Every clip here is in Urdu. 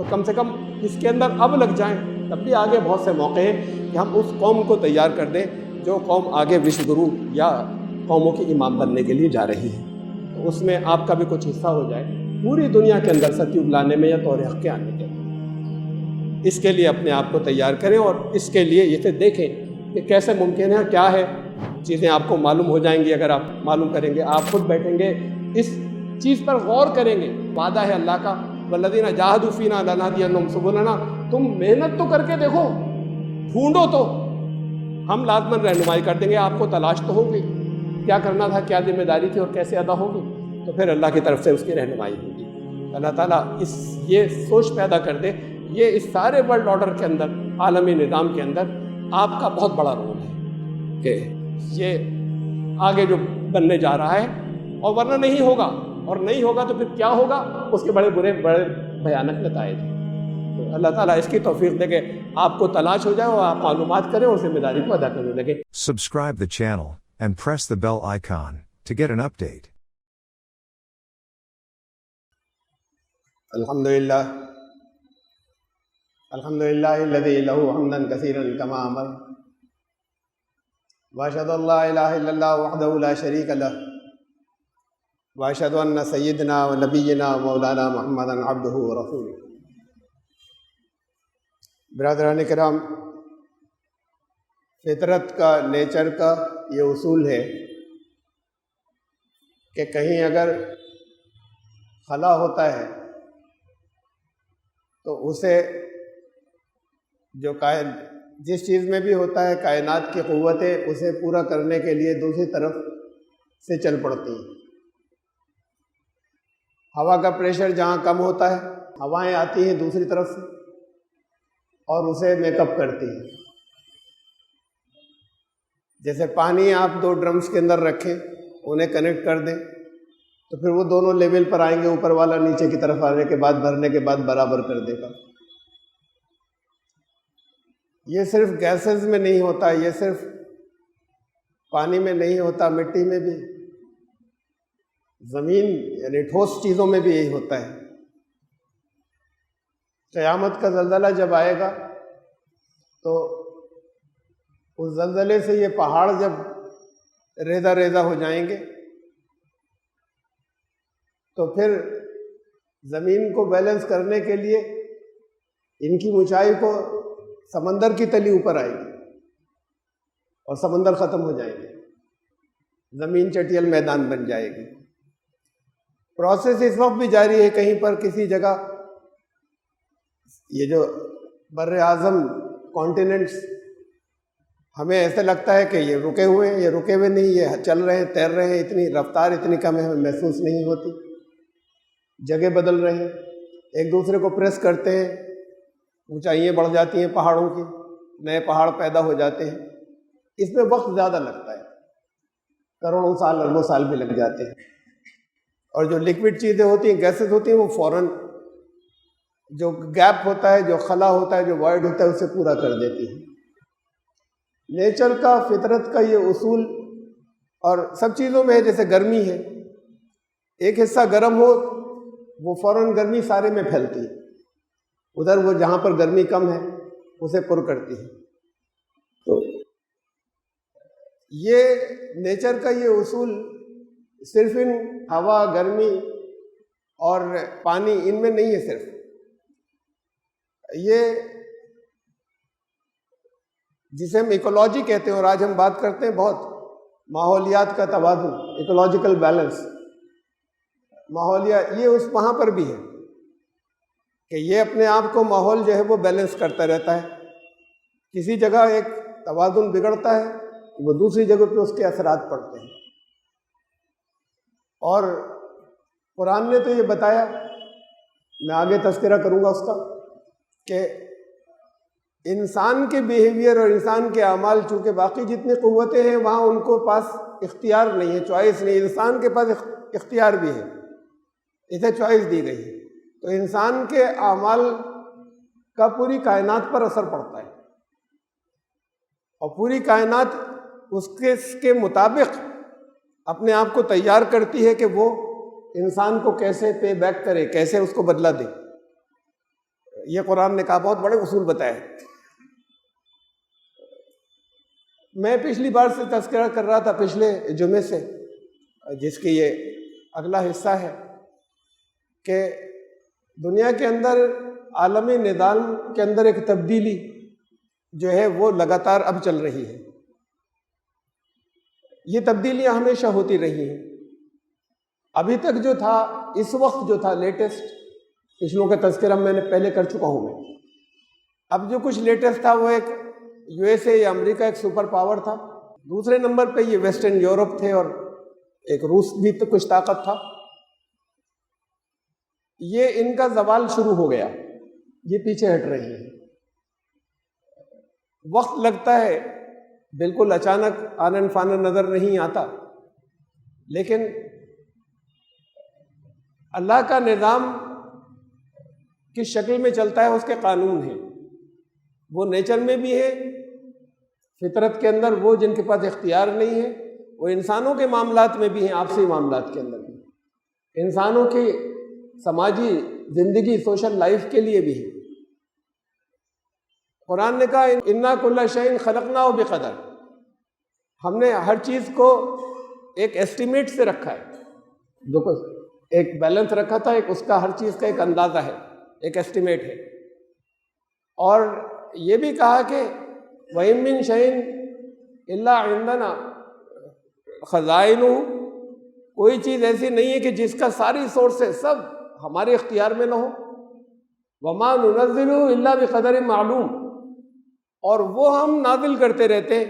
تو کم سے کم اس کے اندر اب لگ جائیں، تب بھی آگے بہت سے موقع ہیں کہ ہم اس قوم کو تیار کر دیں جو قوم آگے وشو گرو یا قوموں کی امام بننے کے لیے جا رہی ہے، تو اس میں آپ کا بھی کچھ حصہ ہو جائے پوری دنیا کے اندر ستیوگ لانے میں یا طور حق کے آنے کے۔ اس کے لیے اپنے آپ کو تیار کریں اور اس کے لیے یہ پھر دیکھیں کہ کیسے ممکن ہے، کیا ہے، چیزیں آپ کو معلوم ہو جائیں گی اگر آپ معلوم کریں گے، آپ خود بیٹھیں گے اس چیز پر غور کریں گے۔ وعدہ ہے اللہ کا والذین جاہدوا فینا لنہدینہم سبلنا، تم محنت تو کر کے دیکھو، ڈھونڈو تو ہم لازماً رہنمائی کر دیں گے، آپ کو تلاش تو ہوگی کیا کرنا تھا، کیا ذمہ داری تھی اور کیسے ادا ہوگی، تو پھر اللہ کی طرف سے اس کی رہنمائی ہوگی۔ اللہ تعالیٰ یہ سوچ پیدا کر دے، یہ اس سارے ورلڈ آرڈر کے اندر، عالمی نظام کے اندر آپ کا بہت بڑا رول ہے کہ یہ آگے جو بننے جا رہا ہے، اور ورنہ نہیں ہوگا، اور نہیں ہوگا تو پھر کیا ہوگا، اس کے بڑے بھیانک نتائج ہیں۔ تو اللہ تعالیٰ اس کی توفیق دے کہ آپ کو تلاش ہو جائے اور آپ معلومات کریں اور ذمہ داری کو ادا کرنے لگیں۔ Subscribe the channel and press the bell icon to get an update. الحمدللہ الذی لہ حمدا کثیرا کما امر، واشہد ان لا الہ الا اللہ وحدہ لا شریک لہ، واشہد ان سیدنا و نبینا مولانا محمدا عبدہ ورسولہ۔ برادران کرام، فطرت کا، نیچر کا یہ اصول ہے کہ کہیں اگر خلا ہوتا ہے تو اسے جو جس چیز میں بھی ہوتا ہے کائنات کی قوتیں اسے پورا کرنے کے لیے دوسری طرف سے چل پڑتی ہیں۔ ہوا کا پریشر جہاں کم ہوتا ہے، ہوائیں آتی ہیں دوسری طرف سے اور اسے میک اپ کرتی ہیں۔ جیسے پانی آپ 2 ڈرمز کے اندر رکھیں، انہیں کنیکٹ کر دیں تو پھر وہ دونوں لیول پر آئیں گے، اوپر والا نیچے کی طرف آنے کے بعد بھرنے کے بعد برابر کر دے گا۔ یہ صرف گیسز میں نہیں ہوتا، یہ صرف پانی میں نہیں ہوتا، مٹی میں بھی، زمین یعنی ٹھوس چیزوں میں بھی یہی ہوتا ہے۔ قیامت کا زلزلہ جب آئے گا تو اس زلزلے سے یہ پہاڑ جب ریزہ ریزہ ہو جائیں گے تو پھر زمین کو بیلنس کرنے کے لیے ان کی اونچائی کو سمندر کی تلی اوپر آئے گی اور سمندر ختم ہو جائیں گے، زمین چٹیل میدان بن جائے گی۔ پروسیس اس وقت بھی جاری ہے، کہیں پر کسی جگہ یہ جو بر اعظم کانٹیننٹس، ہمیں ایسے لگتا ہے کہ یہ رکے ہوئے ہیں، یہ رکے ہوئے نہیں، یہ چل رہے ہیں، تیر رہے ہیں، اتنی رفتار اتنی کم ہے ہمیں محسوس نہیں ہوتی، جگہ بدل رہے ہیں، ایک دوسرے کو پریس کرتے ہیں، اونچائیاں بڑھ جاتی ہیں پہاڑوں کی، نئے پہاڑ پیدا ہو جاتے ہیں۔ اس میں وقت زیادہ لگتا ہے، کروڑوں سال اربوں سال بھی لگ جاتے ہیں، اور جو لکوڈ چیزیں ہوتی ہیں، گیسز ہوتی ہیں، وہ فوراً جو گیپ ہوتا ہے، جو خلا ہوتا ہے، جو وائڈ ہوتا ہے، اسے پورا کر دیتی ہے۔ نیچر کا، فطرت کا یہ اصول اور سب چیزوں میں ہے، جیسے گرمی ہے، ایک حصہ گرم ہو وہ فوراً گرمی سارے میں پھیلتی ہے، ادھر وہ جہاں پر گرمی کم ہے اسے پر کرتی ہے۔ تو یہ نیچر کا یہ اصول صرف ان ہوا، گرمی اور پانی ان میں نہیں ہے، صرف یہ جسے ہم ایکولوجی کہتے ہیں، اور آج ہم بات کرتے ہیں بہت ماحولیات کا توازن، ایکولوجیکل بیلنس، ماحولیات، یہ اس وہاں پر بھی ہے کہ یہ اپنے آپ کو ماحول جو ہے وہ بیلنس کرتا رہتا ہے، کسی جگہ ایک توازن بگڑتا ہے وہ دوسری جگہ پہ اس کے اثرات پڑتے ہیں۔ اور قرآن نے تو یہ بتایا، میں آگے تذکرہ کروں گا اس کا، کہ انسان کے بیہیویئر اور انسان کے اعمال، چونکہ باقی جتنی قوتیں ہیں وہاں ان کو پاس اختیار نہیں ہے، چوائس نہیں، انسان کے پاس اختیار بھی ہے، اسے چوائس دی گئی ہے، تو انسان کے اعمال کا پوری کائنات پر اثر پڑتا ہے، اور پوری کائنات اس کے مطابق اپنے آپ کو تیار کرتی ہے کہ وہ انسان کو کیسے پے بیک کرے، کیسے اس کو بدلہ دے۔ یہ قرآن نے کہا، بہت بڑے اصول بتائے۔ میں پچھلی بار سے تذکرہ کر رہا تھا، پچھلے جمعے سے، جس کی یہ اگلا حصہ ہے، کہ دنیا کے اندر عالمی نظام کے اندر ایک تبدیلی جو ہے وہ لگاتار اب چل رہی ہے۔ یہ تبدیلیاں ہمیشہ ہوتی رہی ہیں۔ ابھی تک جو تھا، اس وقت جو تھا لیٹسٹ، پچھلوں کا تذکرہ میں نے پہلے کر چکا ہوں میں، اب جو کچھ لیٹسٹ تھا وہ ایک یو ایس اے یا امریکہ ایک سپر پاور تھا، دوسرے نمبر پہ یہ ویسٹرن یورپ تھے، اور ایک روس بھی تو کچھ طاقت تھا۔ یہ ان کا زوال شروع ہو گیا، یہ پیچھے ہٹ رہے ہیں۔ وقت لگتا ہے، بالکل اچانک آنن فانن نظر نہیں آتا، لیکن اللہ کا نظام کس شکل میں چلتا ہے اس کے قانون ہیں، وہ نیچر میں بھی ہے، فطرت کے اندر وہ جن کے پاس اختیار نہیں ہے، وہ انسانوں کے معاملات میں بھی ہیں، آپسی معاملات کے اندر بھی، انسانوں کی سماجی زندگی، سوشل لائف کے لیے بھی ہے۔ قرآن نے کہا اِنَّا كُلَّ شَيْءٍ خَلَقْنَاهُ بِقَدَرٍ، ہم نے ہر چیز کو ایک ایسٹیمیٹ سے رکھا ہے، جو ایک بیلنس رکھا تھا، ایک اس کا ہر چیز کا ایک اندازہ ہے، ایک ایسٹیمیٹ ہے۔ اور یہ بھی کہا کہ وَإِن مِّن شَيْءٍ إِلَّا عِندَنَا خَزَائِنُهُ، کوئی چیز ایسی نہیں ہے کہ جس کا ساری سورسز سب ہمارے اختیار میں نہ ہو۔ وَمَا نُنَزِّلُهُ إِلَّا بِقَدَرٍ مَعْلُومٍ، اور وہ ہم نازل کرتے رہتے ہیں،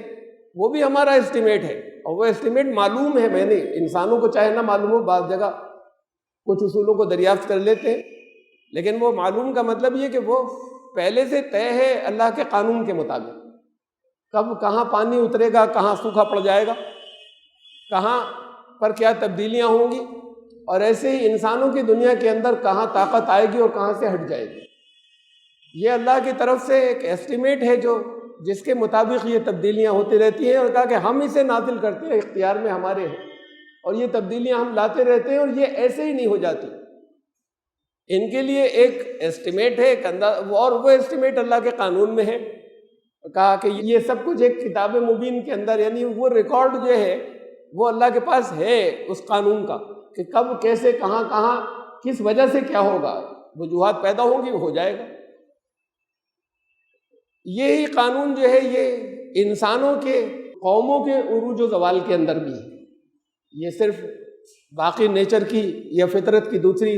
وہ بھی ہمارا اسٹیمیٹ ہے، اور وہ اسٹیمیٹ معلوم ہے۔ میں نے انسانوں کو چاہے نہ معلوم ہو، بعض جگہ کچھ اصولوں کو دریافت کر لیتے ہیں، لیکن وہ معلوم کا مطلب یہ کہ وہ پہلے سے طے ہے اللہ کے قانون کے مطابق، کب کہاں پانی اترے گا، کہاں سوکھا پڑ جائے گا، کہاں پر کیا تبدیلیاں ہوں گی، اور ایسے ہی انسانوں کی دنیا کے اندر کہاں طاقت آئے گی اور کہاں سے ہٹ جائے گی۔ یہ اللہ کی طرف سے ایک ایسٹیمیٹ ہے جو جس کے مطابق یہ تبدیلیاں ہوتی رہتی ہیں، اور کہا کہ ہم اسے نازل کرتے ہیں، اختیار میں ہمارے ہیں، اور یہ تبدیلیاں ہم لاتے رہتے ہیں، اور یہ ایسے ہی نہیں ہو جاتی، ان کے لیے ایک ایسٹیمیٹ ہے، ایک انداز، اور وہ ایسٹیمیٹ اللہ کے قانون میں ہے۔ کہا کہ یہ سب کچھ ایک کتاب مبین کے اندر، یعنی وہ ریکارڈ جو ہے وہ اللہ کے پاس ہے اس قانون کا، کہ کب کیسے کہاں کہاں کس وجہ سے کیا ہوگا، وجوہات پیدا ہوں گی، وہ ہو جائے گا۔ یہی قانون جو ہے یہ انسانوں کے، قوموں کے عروج و زوال کے اندر بھی ہے۔ یہ صرف باقی نیچر کی یا فطرت کی دوسری،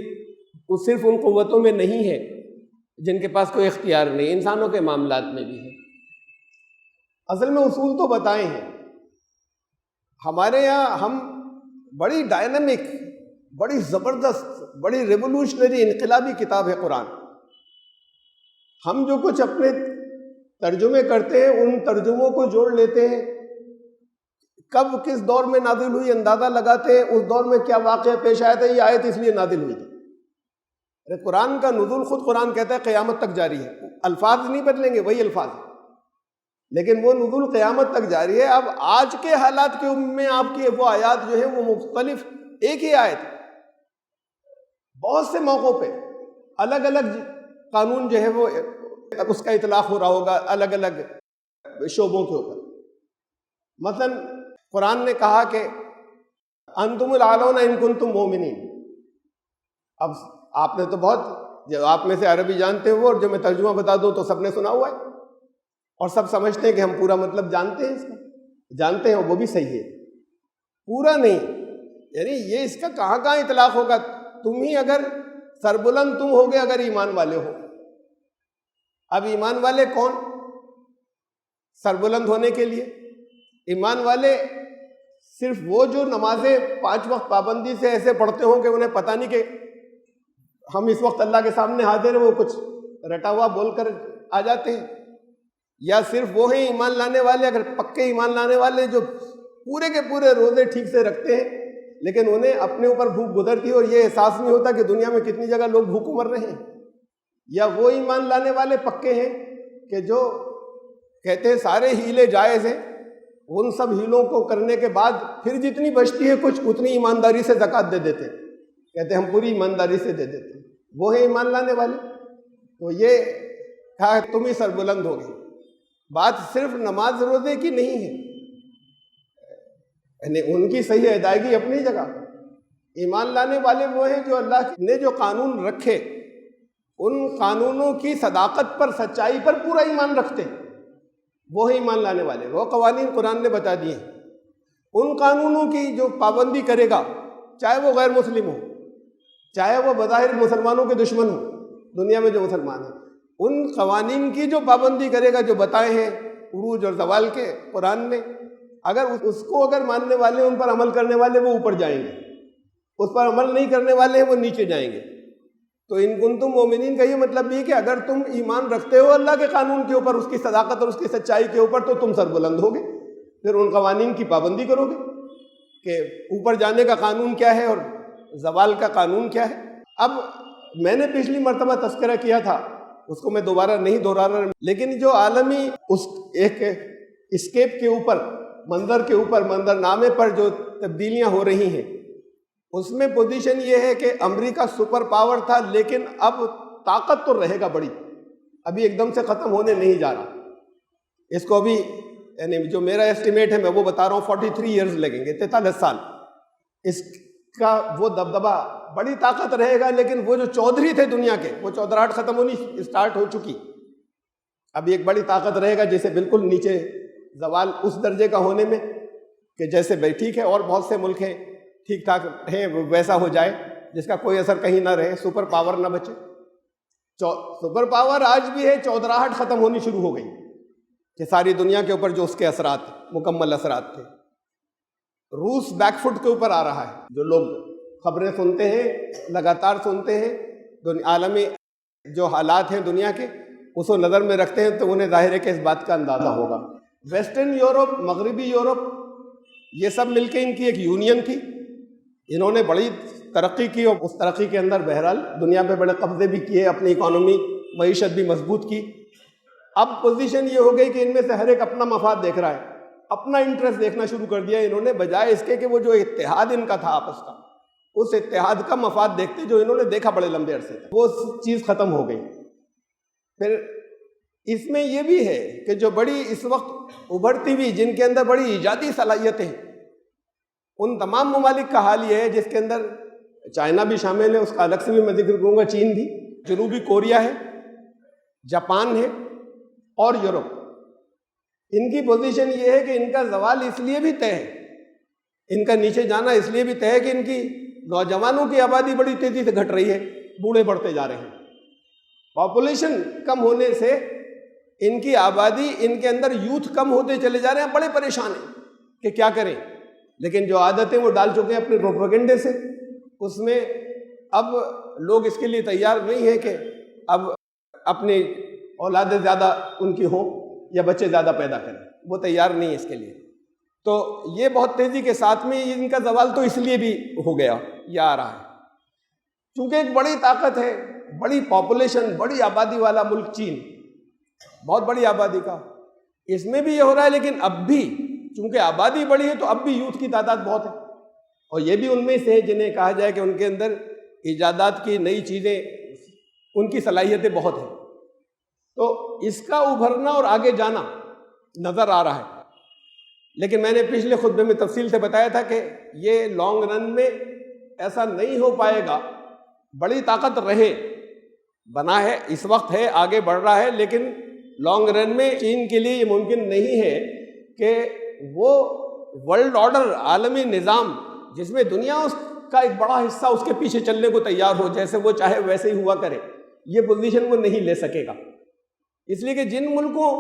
وہ صرف ان قوتوں میں نہیں ہے جن کے پاس کوئی اختیار نہیں، انسانوں کے معاملات میں بھی ہے۔ اصل میں اصول تو بتائے ہیں ہمارے یہاں، ہم بڑی ڈائنامک، بڑی زبردست، بڑی ریولوشنری، انقلابی کتاب ہے قرآن۔ ہم جو کچھ اپنے ترجمے کرتے ہیں، ان ترجموں کو جوڑ لیتے ہیں، کب کس دور میں نازل ہوئی اندازہ لگاتے ہیں، اس دور میں کیا واقعہ پیش آیا تھا، یہ آیت اس لیے نازل ہوئی تھی۔ قرآن کا نزول خود قرآن کہتا ہے قیامت تک جاری ہے، الفاظ نہیں بدلیں گے، وہی الفاظ ہیں، لیکن وہ نزول قیامت تک جاری ہے۔ اب آج کے حالات کے میں آپ کی وہ آیات جو ہیں وہ مختلف، ایک ہی آیت بہت سے موقعوں پہ الگ الگ قانون جو ہے وہ اس کا اطلاق ہو رہا ہوگا الگ الگ شعبوں کے اوپر۔ مثلا قرآن نے کہا کہ انتم العالون ان کنتم مومنین۔ اب آپ نے تو بہت، جو آپ میں سے عربی جانتے ہیں وہ، اور جو میں ترجمہ بتا دوں تو سب نے سنا ہوا ہے، اور سب سمجھتے ہیں کہ ہم پورا مطلب جانتے ہیں، اس کا جانتے ہیں، وہ بھی صحیح ہے، پورا نہیں، یعنی یہ اس کا کہاں کہاں اطلاق ہوگا۔ تم ہی اگر سربلند تم ہوگے اگر ایمان والے ہو۔ اب ایمان والے کون سربلند ہونے کے لیے؟ ایمان والے صرف وہ جو نمازیں 5 وقت پابندی سے ایسے پڑھتے ہوں کہ انہیں پتہ نہیں کہ ہم اس وقت اللہ کے سامنے حاضر ہیں، وہ کچھ رٹا ہوا بول کر آ جاتے ہیں، یا صرف وہ ہیں ایمان لانے والے، اگر پکے ایمان لانے والے جو پورے کے پورے روزے ٹھیک سے رکھتے ہیں، لیکن انہیں اپنے اوپر بھوک گزرتی ہے اور یہ احساس نہیں ہوتا کہ دنیا میں کتنی جگہ لوگ بھوک مر رہے ہیں، یا وہ ایمان لانے والے پکے ہیں کہ جو کہتے ہیں سارے ہیلے جائز ہیں، ان سب ہیلوں کو کرنے کے بعد پھر جتنی بچتی ہے کچھ اتنی ایمانداری سے زکوٰۃ دے دیتے ہیں، کہتے ہیں ہم پوری ایمانداری سے دے دیتے ہیں، وہ ہیں ایمان لانے والے۔ تو یہ کہا تم ہی سربلند ہوگے. بات صرف نماز روزے کی نہیں ہے، یعنی ان کی صحیح ادائیگی اپنی جگہ. ایمان لانے والے وہ ہیں جو اللہ نے جو قانون رکھے ان قانونوں کی صداقت پر، سچائی پر پورا ایمان رکھتے ہیں، وہ ہیں ایمان لانے والے. وہ قوانین قرآن نے بتا دیے ہیں. ان قانونوں کی جو پابندی کرے گا، چاہے وہ غیر مسلم ہو، چاہے وہ بظاہر مسلمانوں کے دشمن ہو، دنیا میں جو مسلمان ہیں، ان قوانین کی جو پابندی کرے گا جو بتائے ہیں عروج اور زوال کے قرآن نے، اگر اس کو ماننے والے، ان پر عمل کرنے والے، وہ اوپر جائیں گے. اس پر عمل نہیں کرنے والے ہیں وہ نیچے جائیں گے. تو ان کنتم مومنین کا یہ مطلب بھی ہے کہ اگر تم ایمان رکھتے ہو اللہ کے قانون کے اوپر، اس کی صداقت اور اس کی سچائی کے اوپر، تو تم سربلند ہوگے. پھر ان قوانین کی پابندی کرو گے کہ اوپر جانے کا قانون کیا ہے اور زوال کا قانون کیا ہے. اب میں نے پچھلی مرتبہ تذکرہ کیا تھا، اس کو میں دوبارہ نہیں دہرا رہا، لیکن جو عالمی اس ایک اسکیپ کے اوپر، منظر کے اوپر، منظرنامے پر جو تبدیلیاں ہو رہی ہیں، اس میں پوزیشن یہ ہے کہ امریکہ سپر پاور تھا، لیکن اب طاقت تو رہے گا بڑی، ابھی ایک دم سے ختم ہونے نہیں جا رہا. اس کو ابھی، یعنی جو میرا ایسٹیمیٹ ہے میں وہ بتا رہا ہوں، 43 ایئرز لگیں گے، 43 سال. اس کا وہ دبدبہ، بڑی طاقت رہے گا، لیکن وہ جو چودھری تھے دنیا کے، وہ چودراہٹ ختم ہونی اسٹارٹ ہو چکی. ابھی ایک بڑی طاقت رہے گا جسے بالکل نیچے زوال اس درجے کا ہونے میں کہ جیسے بھائی ٹھیک ہے اور بہت سے ملک ہیں ٹھیک ٹھاک ہیں، ویسا ہو جائے جس کا کوئی اثر کہیں نہ رہے، سپر پاور نہ بچے. سپر پاور آج بھی ہے، چودراہٹ ختم ہونی شروع ہو گئی کہ ساری دنیا کے اوپر جو اس کے اثرات، مکمل اثرات تھے. روس بیک فٹ کے اوپر آ رہا ہے. جو لوگ خبریں سنتے ہیں، لگاتار سنتے ہیں، عالمی جو حالات ہیں دنیا کے، اس کو نظر میں رکھتے ہیں، تو انہیں ظاہر ہے کہ اس بات کا اندازہ ہوگا. ویسٹرن یورپ، مغربی یورپ، یہ سب مل کے ان کی ایک یونین تھی. انہوں نے بڑی ترقی کی اور اس ترقی کے اندر بہرحال دنیا پہ بڑے قبضے بھی کیے، اپنی اکانومی، معیشت بھی مضبوط کی. اب پوزیشن یہ ہو گئی کہ ان میں سے ہر ایک اپنا مفاد دیکھ رہا ہے، اپنا انٹرسٹ دیکھنا شروع کر دیا انہوں نے، بجائے اس کے کہ وہ جو اتحاد ان کا تھا آپس کا، اس اتحاد کا مفاد دیکھتے جو انہوں نے دیکھا بڑے لمبے عرصے تک، وہ چیز ختم ہو گئی. پھر اس میں یہ بھی ہے کہ جو بڑی اس وقت ابھرتی ہوئی، جن کے اندر بڑی ایجادی صلاحیتیں ہیں، ان تمام ممالک کا حال یہ ہے، جس کے اندر چائنا بھی شامل ہے، اس کا الگ سے بھی میں ذکر کروں گا، چین بھی، جنوبی کوریا ہے، جاپان ہے اور یورپ. ان کی پوزیشن یہ ہے کہ ان کا زوال اس لیے بھی طے ہے، ان کا نیچے جانا اس لیے بھی طے ہے کہ ان کی نوجوانوں کی آبادی بڑی تیزی سے گھٹ رہی ہے، بوڑھے بڑھتے جا رہے ہیں. پاپولیشن کم ہونے سے ان کی آبادی، ان کے اندر یوتھ کم ہوتے چلے جا رہے ہیں، بڑے پریشان ہیں کہ کیا کریں. لیکن جو عادتیں وہ ڈال چکے ہیں اپنے پروپیگنڈے سے، اس میں اب لوگ اس کے لیے تیار نہیں ہیں کہ اب اپنی اولادیں زیادہ ان کی ہوں یا بچے زیادہ پیدا کریں، وہ تیار نہیں ہے اس کے لیے. تو یہ بہت تیزی کے ساتھ میں ان کا زوال تو اس لیے بھی ہو گیا، یہ آ رہا ہے چونکہ ایک بڑی طاقت ہے، بڑی پاپولیشن، بڑی آبادی والا ملک چین، بہت بڑی آبادی کا، اس میں بھی یہ ہو رہا ہے. لیکن اب بھی چونکہ آبادی بڑی ہے تو اب بھی یوتھ کی تعداد بہت ہے، اور یہ بھی ان میں سے ہے جنہیں کہا جائے کہ ان کے اندر ایجادات کی نئی چیزیں، ان کی صلاحیتیں بہت ہیں. تو اس کا ابھرنا اور آگے جانا نظر آ رہا ہے. لیکن میں نے پچھلے خطبے میں تفصیل سے بتایا تھا کہ یہ لانگ رن میں ایسا نہیں ہو پائے گا. بڑی طاقت رہے، بنا ہے، اس وقت ہے، آگے بڑھ رہا ہے، لیکن لانگ رن میں چین کے لیے یہ ممکن نہیں ہے کہ وہ ورلڈ آرڈر، عالمی نظام، جس میں دنیا اس کا ایک بڑا حصہ اس کے پیچھے چلنے کو تیار ہو، جیسے وہ چاہے ویسے ہی ہوا کرے، یہ پوزیشن وہ نہیں لے سکے گا. اس لیے کہ جن ملکوں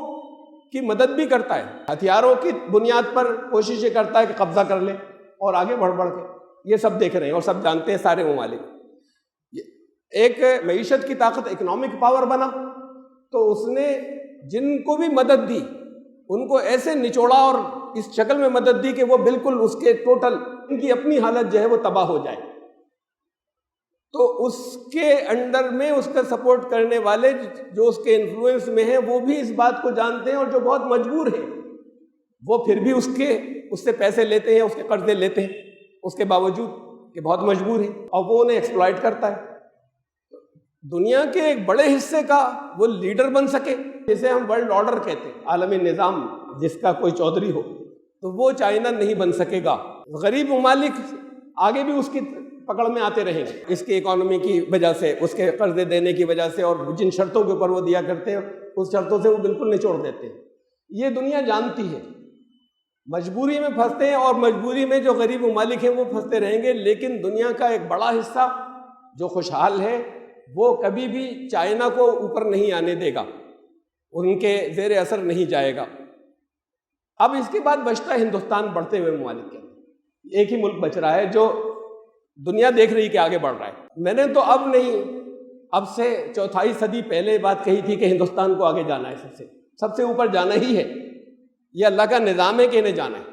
کی مدد بھی کرتا ہے، ہتھیاروں کی بنیاد پر کوششیں کرتا ہے کہ قبضہ کر لے اور آگے بڑھ بڑھ کے، یہ سب دیکھ رہے ہیں اور سب جانتے ہیں سارے ممالک. ایک معیشت کی طاقت، اکنامک پاور بنا تو اس نے جن کو بھی مدد دی ان کو ایسے نچوڑا اور اس شکل میں مدد دی کہ وہ بالکل اس کے ٹوٹل، ان کی اپنی حالت جو ہے وہ تباہ ہو جائے. تو اس کے انڈر میں اس کا سپورٹ کرنے والے جو اس کے انفلوئنس میں ہیں، وہ بھی اس بات کو جانتے ہیں، اور جو بہت مجبور ہیں وہ پھر بھی اس سے پیسے لیتے ہیں، اس کے قرضے لیتے ہیں، اس کے باوجود کہ بہت مجبور ہیں، اور وہ انہیں ایکسپلائٹ کرتا ہے. دنیا کے ایک بڑے حصے کا وہ لیڈر بن سکے، جسے ہم ورلڈ آرڈر کہتے ہیں، عالمی نظام جس کا کوئی چودھری ہو، تو وہ چائنا نہیں بن سکے گا۔ غریب ممالک آگے بھی اس کی پکڑ میں آتے رہیں گے، اس کی اکانومی کی وجہ سے، اس کے قرضے دینے کی وجہ سے، اور جن شرطوں کے اوپر وہ دیا کرتے ہیں اس شرطوں سے وہ بالکل نچوڑ دیتے ہیں۔ یہ دنیا جانتی ہے، مجبوری میں پھنستے ہیں، اور مجبوری میں جو غریب ممالک ہیں وہ پھنستے رہیں گے، لیکن دنیا کا ایک بڑا حصہ جو خوشحال ہے وہ کبھی بھی چائنا کو اوپر نہیں آنے دے گا، ان کے زیر اثر نہیں جائے گا۔ اب اس کے بعد بچتا ہے ہندوستان بڑھتے ہوئے ممالک کے، ایک ہی ملک بچ رہا ہے جو دنیا دیکھ رہی کہ آگے بڑھ رہا ہے۔ میں نے تو اب سے چوتھائی صدی پہلے بات کہی تھی کہ ہندوستان کو آگے جانا ہے، سب سے اوپر جانا ہی ہے، یہ اللہ کا نظام ہے کہ انہیں جانا ہے۔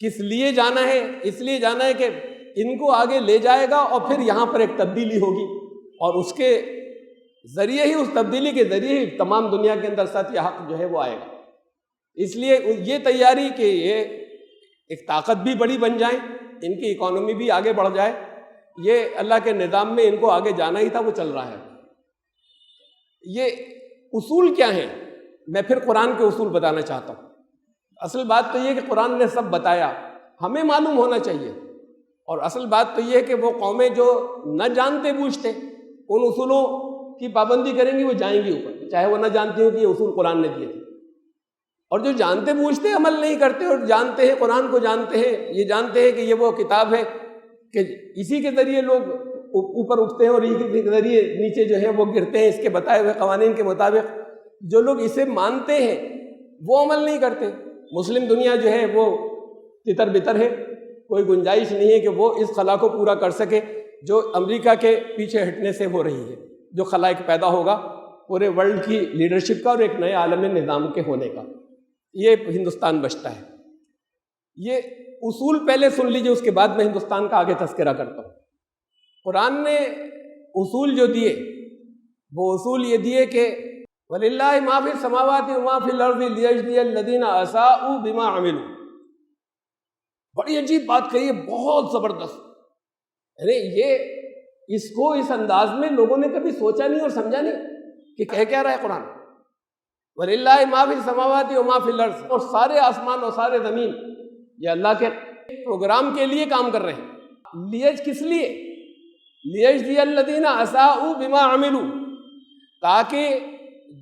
کس لیے جانا ہے؟ اس لیے جانا ہے کہ ان کو آگے لے جائے گا، اور پھر یہاں پر ایک تبدیلی ہوگی، اور اس کے ذریعے ہی، اس تبدیلی کے ذریعے ہی تمام دنیا کے اندر سچ یا حق جو ہے وہ آئے گا۔ اس لیے یہ تیاری کہ یہ ایک طاقت بھی بڑی بن جائیں، ان کی اکانومی بھی آگے بڑھ جائے، یہ اللہ کے نظام میں ان کو آگے جانا ہی تھا، وہ چل رہا ہے۔ یہ اصول کیا ہیں؟ میں پھر قرآن کے اصول بتانا چاہتا ہوں۔ اصل بات تو یہ کہ قرآن نے سب بتایا، ہمیں معلوم ہونا چاہیے، اور اصل بات تو یہ کہ وہ قومیں جو نہ جانتے بوجھتے ان اصولوں کی پابندی کریں گی وہ جائیں گی اوپر، چاہے وہ نہ جانتی ہوں کہ یہ اصول قرآن نے دیے تھے۔ اور جو جانتے بوجھتے عمل نہیں کرتے، اور جانتے ہیں، قرآن کو جانتے ہیں، یہ جانتے ہیں کہ یہ وہ کتاب ہے کہ اسی کے ذریعے لوگ اوپر اٹھتے ہیں اور اسی کے ذریعے نیچے جو ہے وہ گرتے ہیں، اس کے بتائے ہوئے قوانین کے مطابق جو لوگ اسے مانتے ہیں وہ عمل نہیں کرتے۔ مسلم دنیا جو ہے وہ تتر بتر ہے، کوئی گنجائش نہیں ہے کہ وہ اس خلا کو پورا کر سکے جو امریکہ کے پیچھے ہٹنے سے ہو رہی ہے، جو خلا ایک پیدا ہوگا پورے ورلڈ کی لیڈرشپ کا اور ایک نئے عالمی نظام کے ہونے کا، یہ ہندوستان بچتا ہے۔ یہ اصول پہلے سن لیجئے، اس کے بعد میں ہندوستان کا آگے تذکرہ کرتا ہوں۔ قرآن نے اصول جو دیے وہ اصول یہ دیے کہ وَلِلَّهِ مَا فِي السَّمَاوَاتِ وَمَا فِي الْأَرْضِ لِيَجْزِيَ الَّذِينَ أَسَاءُوا بِمَا عَمِلُوا۔ بڑی عجیب بات کہی ہے، بہت زبردست، یعنی یہ اس کو اس انداز میں لوگوں نے کبھی سوچا نہیں اور سمجھا نہیں کہ کہہ کیا رہا ہے قرآن۔ وَلِلَّهِ مَا فِي السَّمَاوَاتِ وَمَا فِي الْأَرْضِ، اور سارے آسمان اور سارے زمین یہ اللہ کے پروگرام کے لیے کام کر رہے ہیں۔ لیج کس لیے؟ لِيَجْزِيَ الَّذِينَ أَسَاءُوا بِمَا عَمِلُوا، تاکہ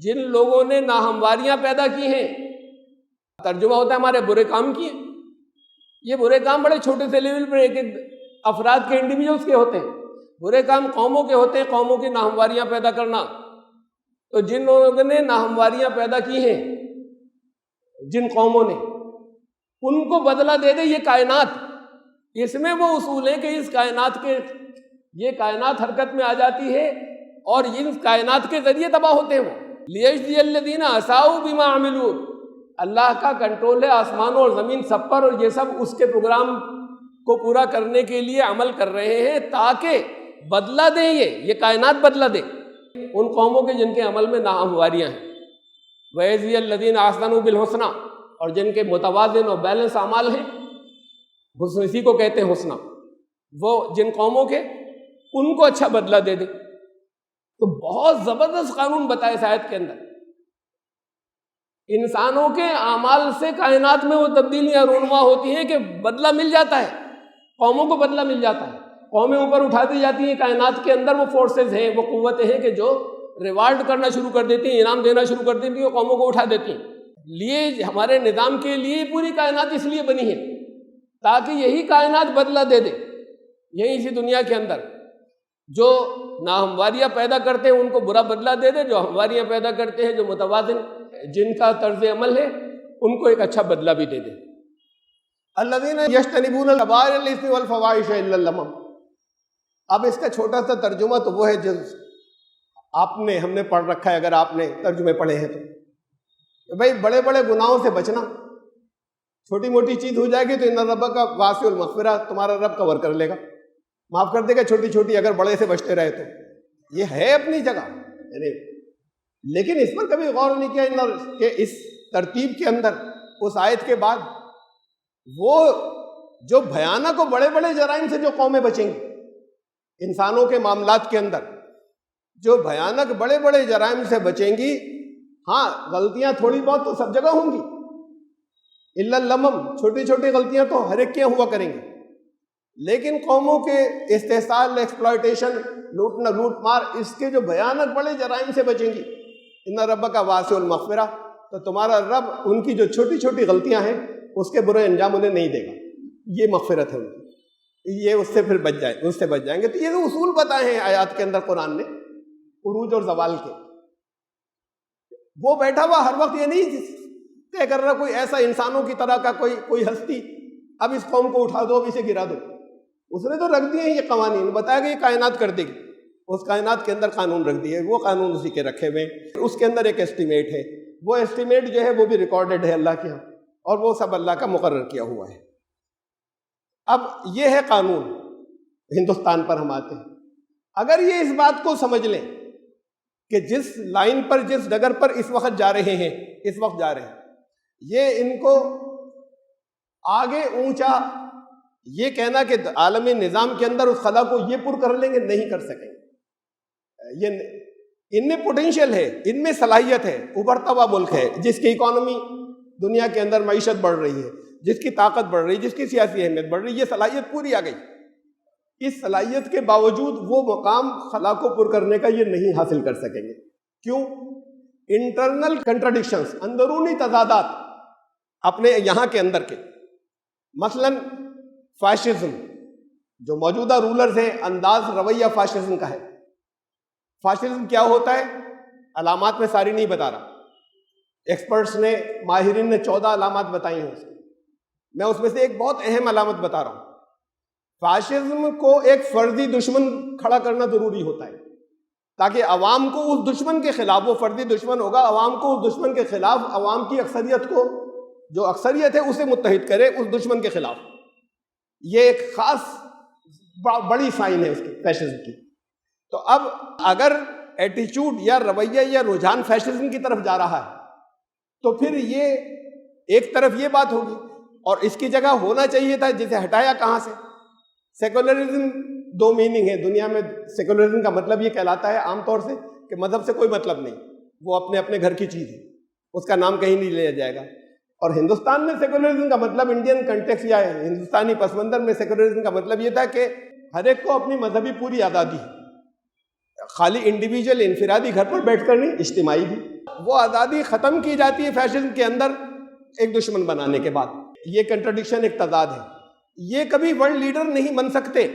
جن لوگوں نے ناہمواریاں پیدا کی ہیں، ترجمہ ہوتا ہے ہمارے برے کام کیے، یہ برے کام بڑے چھوٹے سے لیول پر ایک ایک افراد کے، انڈیویجولز کے ہوتے ہیں، برے کام قوموں کے ہوتے ہیں، قوموں کی ناہمواریاں پیدا کرنا۔ تو جن لوگوں نے ناہمواریاں پیدا کی ہیں، جن قوموں نے، ان کو بدلہ دے دے یہ کائنات۔ اس میں وہ اصول ہیں کہ اس کائنات کے، یہ کائنات حرکت میں آ جاتی ہے اور ان کائنات کے ذریعے تباہ ہوتے ہیں وہ۔ لِيَجْزِيَ الَّذِينَ أَسَاءُوا بِمَا عَمِلُوا، اللہ کا کنٹرول ہے آسمانوں اور زمین سب پر، اور یہ سب اس کے پروگرام کو پورا کرنے کے لیے عمل کر رہے ہیں تاکہ بدلہ دیں، یہ کائنات بدلہ دے ان قوموں کے جن کے عمل میں ناہمواریاں ہیں۔ وَيَجْزِيَ الَّذِينَ أَحْسَنُوا بِالْحُسْنَى، اور جن کے متوازن اور بیلنس اعمال ہیں، حسن اسی کو کہتے ہیں حسنہ، وہ جن قوموں کے، ان کو اچھا بدلہ دے دے۔ تو بہت زبردست قانون بتایا اس آیت کے اندر۔ انسانوں کے اعمال سے کائنات میں وہ تبدیلیاں رونما ہوتی ہیں کہ بدلہ مل جاتا ہے، قوموں کو بدلہ مل جاتا ہے، قومیں اوپر اٹھا دی جاتی ہیں۔ کائنات کے اندر وہ فورسز ہیں، وہ قوتیں ہیں کہ جو ریوارڈ کرنا شروع کر دیتی ہیں، انعام دینا شروع کر دیتی ہیں، قوموں کو اٹھا دیتی ہیں۔ لیے ہمارے نظام کے لیے پوری کائنات اس لیے بنی ہے تاکہ یہی کائنات بدلہ دے دے، یہی اسی دنیا کے اندر جو ناہمواریاں پیدا کرتے ہیں ان کو برا بدلہ دے دے، جو ہمواریاں پیدا کرتے ہیں، جو متوازن جن کا طرز عمل ہے، ان کو ایک اچھا بدلہ بھی دے دے۔ الذین یجتنبون کبائر الاثم والفواحش الا اللمم۔ اب اس کا چھوٹا سا ترجمہ تو وہ ہے جو ہم نے پڑھ رکھا ہے، اگر آپ نے ترجمے پڑھے ہیں تو بھائی بڑے بڑے گناہوں سے بچنا، چھوٹی موٹی چیز ہو جائے گی تو ان ربک واسع المغفرہ، تمہارا رب کور کر لے گا، معاف کر دے گا چھوٹی چھوٹی، اگر بڑے سے بچتے رہے تو یہ ہے اپنی جگہ۔ لیکن اس پر کبھی غور نہیں کیا کہ اس ترتیب کے اندر اس آیت کے بعد وہ جو بھیانک و بڑے بڑے جرائم سے جو قومیں بچیں گی انسانوں کے معاملات کے اندر، جو بھیانک بڑے بڑے جرائم سے بچیں گی. ہاں غلطیاں تھوڑی بہت تو سب جگہ ہوں گی، الا اللمم، چھوٹی چھوٹی غلطیاں تو ہر ایک کے ہوا کریں گے، لیکن قوموں کے استحصال، ایکسپلائٹیشن، لوٹنا لوٹ مار، اس کے جو بھیانک بڑے جرائم سے بچیں گی. ان ربک واسع المغفرہ، تو تمہارا رب ان کی جو چھوٹی چھوٹی غلطیاں ہیں اس کے برے انجام انہیں نہیں دے گا. یہ مغفرت ہے ان کی، یہ اس سے پھر اس سے بچ جائیں گے. تو یہ اصول بتائے ہیں آیات کے اندر قرآن نے عروج اور زوال کے. وہ بیٹھا ہوا ہر وقت یہ نہیں طے کر رہا کوئی ایسا انسانوں کی طرح کا کوئی ہستی، اب اس قوم کو اٹھا دو، اب اسے گرا دو. اس نے تو رکھ دیے ہیں یہ قوانین، بتایا کہ یہ کائنات کر دے گی، اس کائنات کے اندر قانون رکھ دیے، وہ قانون اسی کے رکھے ہوئے. اس کے اندر ایک ایسٹیمیٹ ہے، وہ ایسٹیمیٹ جو ہے وہ بھی ریکارڈڈ ہے اللہ کے ہاں، اور وہ سب اللہ کا مقرر کیا ہوا ہے. اب یہ ہے قانون. ہندوستان پر ہم آتے ہیں. اگر یہ اس بات کو سمجھ لیں کہ جس لائن پر، جس ڈگر پر اس وقت جا رہے ہیں، یہ ان کو آگے اونچا یہ کہنا کہ عالمی نظام کے اندر اس خلا کو یہ پر کر لیں گے، نہیں کر سکیں گے. یہ ان میں پوٹینشیل ہے، ان میں صلاحیت ہے. ابھرتا ہوا ملک ہے جس کی اکانومی دنیا کے اندر معیشت بڑھ رہی ہے، جس کی طاقت بڑھ رہی ہے، جس کی سیاسی اہمیت بڑھ رہی ہے، یہ صلاحیت پوری آ گئی. اس صلاحیت کے باوجود وہ مقام خلا کو پر کرنے کا یہ نہیں حاصل کر سکیں گے. کیوں؟ انٹرنل کنٹراڈکشنز، اندرونی تضادات اپنے یہاں کے اندر کے. مثلا فاشزم، جو موجودہ رولرز ہیں، انداز رویہ فاشزم کا ہے. فاشزم کیا ہوتا ہے؟ علامات میں ساری نہیں بتا رہا، ایکسپرٹس نے، ماہرین نے 14 علامات بتائی ہیں. میں اس میں سے ایک بہت اہم علامت بتا رہا ہوں. فاشزم کو ایک فرضی دشمن کھڑا کرنا ضروری ہوتا ہے، تاکہ عوام کو اس دشمن کے خلاف، وہ فرضی دشمن ہوگا، عوام کو اس دشمن کے خلاف، عوام کی اکثریت کو، جو اکثریت ہے اسے متحد کرے اس دشمن کے خلاف. یہ ایک خاص بڑی سائن ہے اس کی، فیشزم کی. تو اب اگر ایٹیچیوڈ یا رویہ یا رجحان فیشزم کی طرف جا رہا ہے تو پھر یہ ایک طرف یہ بات ہوگی، اور اس کی جگہ ہونا چاہیے تھا جسے ہٹایا کہاں سے؟ سیکولرزم. 2 میننگ ہے دنیا میں. سیکولرزم کا مطلب یہ کہلاتا ہے عام طور سے کہ مذہب سے کوئی مطلب نہیں، وہ اپنے اپنے گھر کی چیز ہے، اس کا نام کہیں نہیں لیا جائے گا. اور ہندوستان میں سیکولرزم کا مطلب، انڈین کنٹیکس یا ہندوستانی پس منظر میں سیکولرزم کا مطلب یہ تھا کہ ہر ایک کو اپنی مذہبی پوری آزادی ہے، خالی انڈیویجول انفرادی گھر پر بیٹھ کر نہیں، اجتماعی بھی. وہ آزادی ختم کی جاتی ہے فیشزم کے اندر ایک دشمن بنانے کے بعد. یہ کنٹرڈکشن، ایک تضاد ہے. یہ کبھی ورلڈ لیڈر نہیں بن سکتے،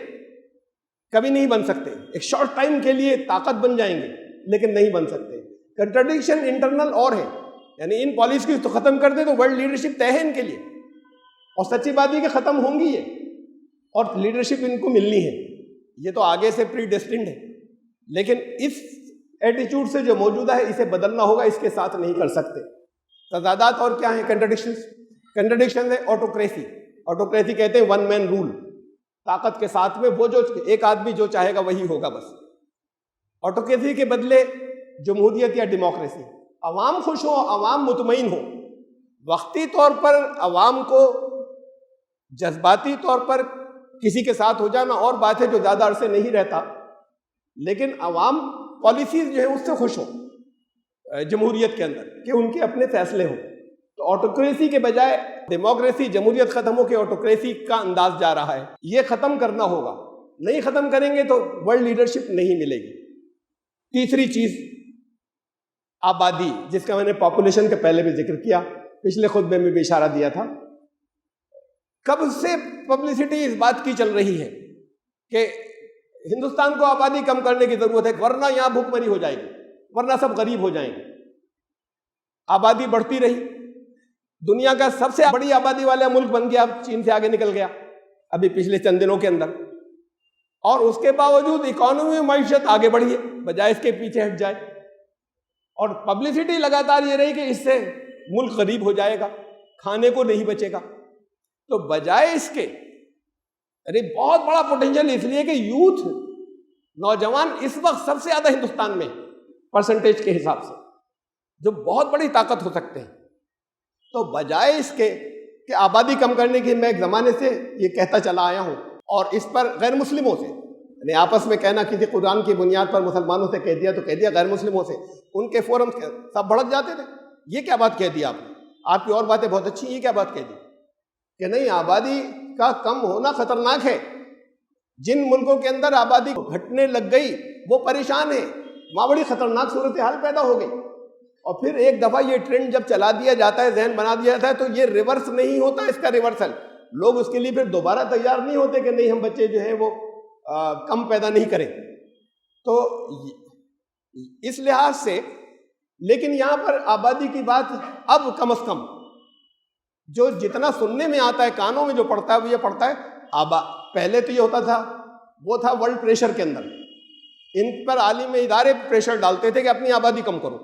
کبھی نہیں بن سکتے. ایک شارٹ ٹائم کے لیے طاقت بن جائیں گے لیکن نہیں بن سکتے. کنٹرڈکشن انٹرنل اور ہے، یعنی ان پالیسیز کو ختم کر دے تو ورلڈ لیڈرشپ طے ہے ان کے لیے، اور سچی بات یہ کہ ختم ہوں گی یہ، اور لیڈرشپ ان کو ملنی ہے. یہ تو آگے سے پری ڈیسٹنڈ ہے، لیکن اس ایٹیچیوڈ سے جو موجودہ ہے اسے بدلنا ہوگا، اس کے ساتھ نہیں کر سکتے. تضادات اور کیا ہیں؟ کنٹرڈکشن ہے آٹوکریسی. آٹوکریسی کہتے ہیں ون مین رول، طاقت کے ساتھ میں وہ جو ایک آدمی جو چاہے گا وہی ہوگا بس. آٹوکریسی کے بدلے جمہوریت یا ڈیموکریسی. عوام خوش ہو، عوام مطمئن ہو. وقتی طور پر عوام کو جذباتی طور پر کسی کے ساتھ ہو جانا اور بات ہے جو زیادہ عرصے نہیں رہتا، لیکن عوام پالیسیز جو ہے اس سے خوش ہو جمہوریت کے اندر کہ ان کے اپنے فیصلے ہوں. تو آٹوکریسی کے بجائے ڈیموکریسی، جمہوریت ختم ہو کے آٹوکریسی کا انداز جا رہا ہے. یہ ختم کرنا ہوگا. نہیں ختم کریں گے تو ورلڈ لیڈرشپ نہیں ملے گی. تیسری چیز آبادی، جس کا میں نے پاپولیشن کے پہلے بھی ذکر کیا، پچھلے خطبے میں بھی اشارہ دیا تھا. کب سے پبلسٹی اس بات کی چل رہی ہے کہ ہندوستان کو آبادی کم کرنے کی ضرورت ہے، ورنہ یہاں بھوک مری ہو جائے گی، ورنہ سب غریب ہو جائیں گے. آبادی بڑھتی رہی، دنیا کا سب سے بڑی آبادی والا ملک بن گیا، چین سے آگے نکل گیا ابھی پچھلے چند دنوں کے اندر. اور اس کے باوجود اکانومی معیشت آگے بڑھی ہے بجائے اس کے پیچھے ہٹ جائے. اور پبلسٹی لگاتار یہ رہی کہ اس سے ملک غریب ہو جائے گا، کھانے کو نہیں بچے گا. تو بجائے اس کے، ارے بہت بڑا پوٹینشیل اس لیے کہ یوتھ، نوجوان اس وقت سب سے زیادہ ہندوستان میں پرسنٹیج کے حساب سے جو بہت بڑی طاقت ہو سکتے ہیں. تو بجائے اس کے کہ آبادی کم کرنے کی، میں ایک زمانے سے یہ کہتا چلا آیا ہوں، اور اس پر غیر مسلموں سے یعنی آپس میں کہنا کسی قرآن کی بنیاد پر مسلمانوں سے کہہ دیا تو کہہ دیا غیر مسلموں سے، ان کے فورم سب بھڑک جاتے تھے، یہ کیا بات کہہ دی آپ نے، آپ کی اور باتیں بہت اچھی ہیں، یہ کیا بات کہہ دی کہ نہیں آبادی کا کم ہونا خطرناک ہے، جن ملکوں کے اندر آبادی گھٹنے لگ گئی وہ پریشان ہیں، وہاں بڑی خطرناک صورتحال پیدا ہو گئی۔ اور پھر ایک دفعہ یہ ٹرینڈ جب چلا دیا جاتا ہے، ذہن بنا دیا جاتا ہے، تو یہ ریورس نہیں ہوتا، اس کا ریورسل لوگ اس کے لیے پھر دوبارہ تیار نہیں ہوتے کہ نہیں ہم بچے جو ہیں وہ کم پیدا نہیں کریں۔ تو اس لحاظ سے لیکن یہاں پر آبادی کی بات اب کم از کم جو جتنا سننے میں آتا ہے، کانوں میں جو پڑتا ہے وہ یہ پڑتا ہے پہلے تو یہ ہوتا تھا، وہ تھا ورلڈ پریشر کے اندر، ان پر عالم ادارے پریشر ڈالتے تھے کہ اپنی آبادی کم کرو،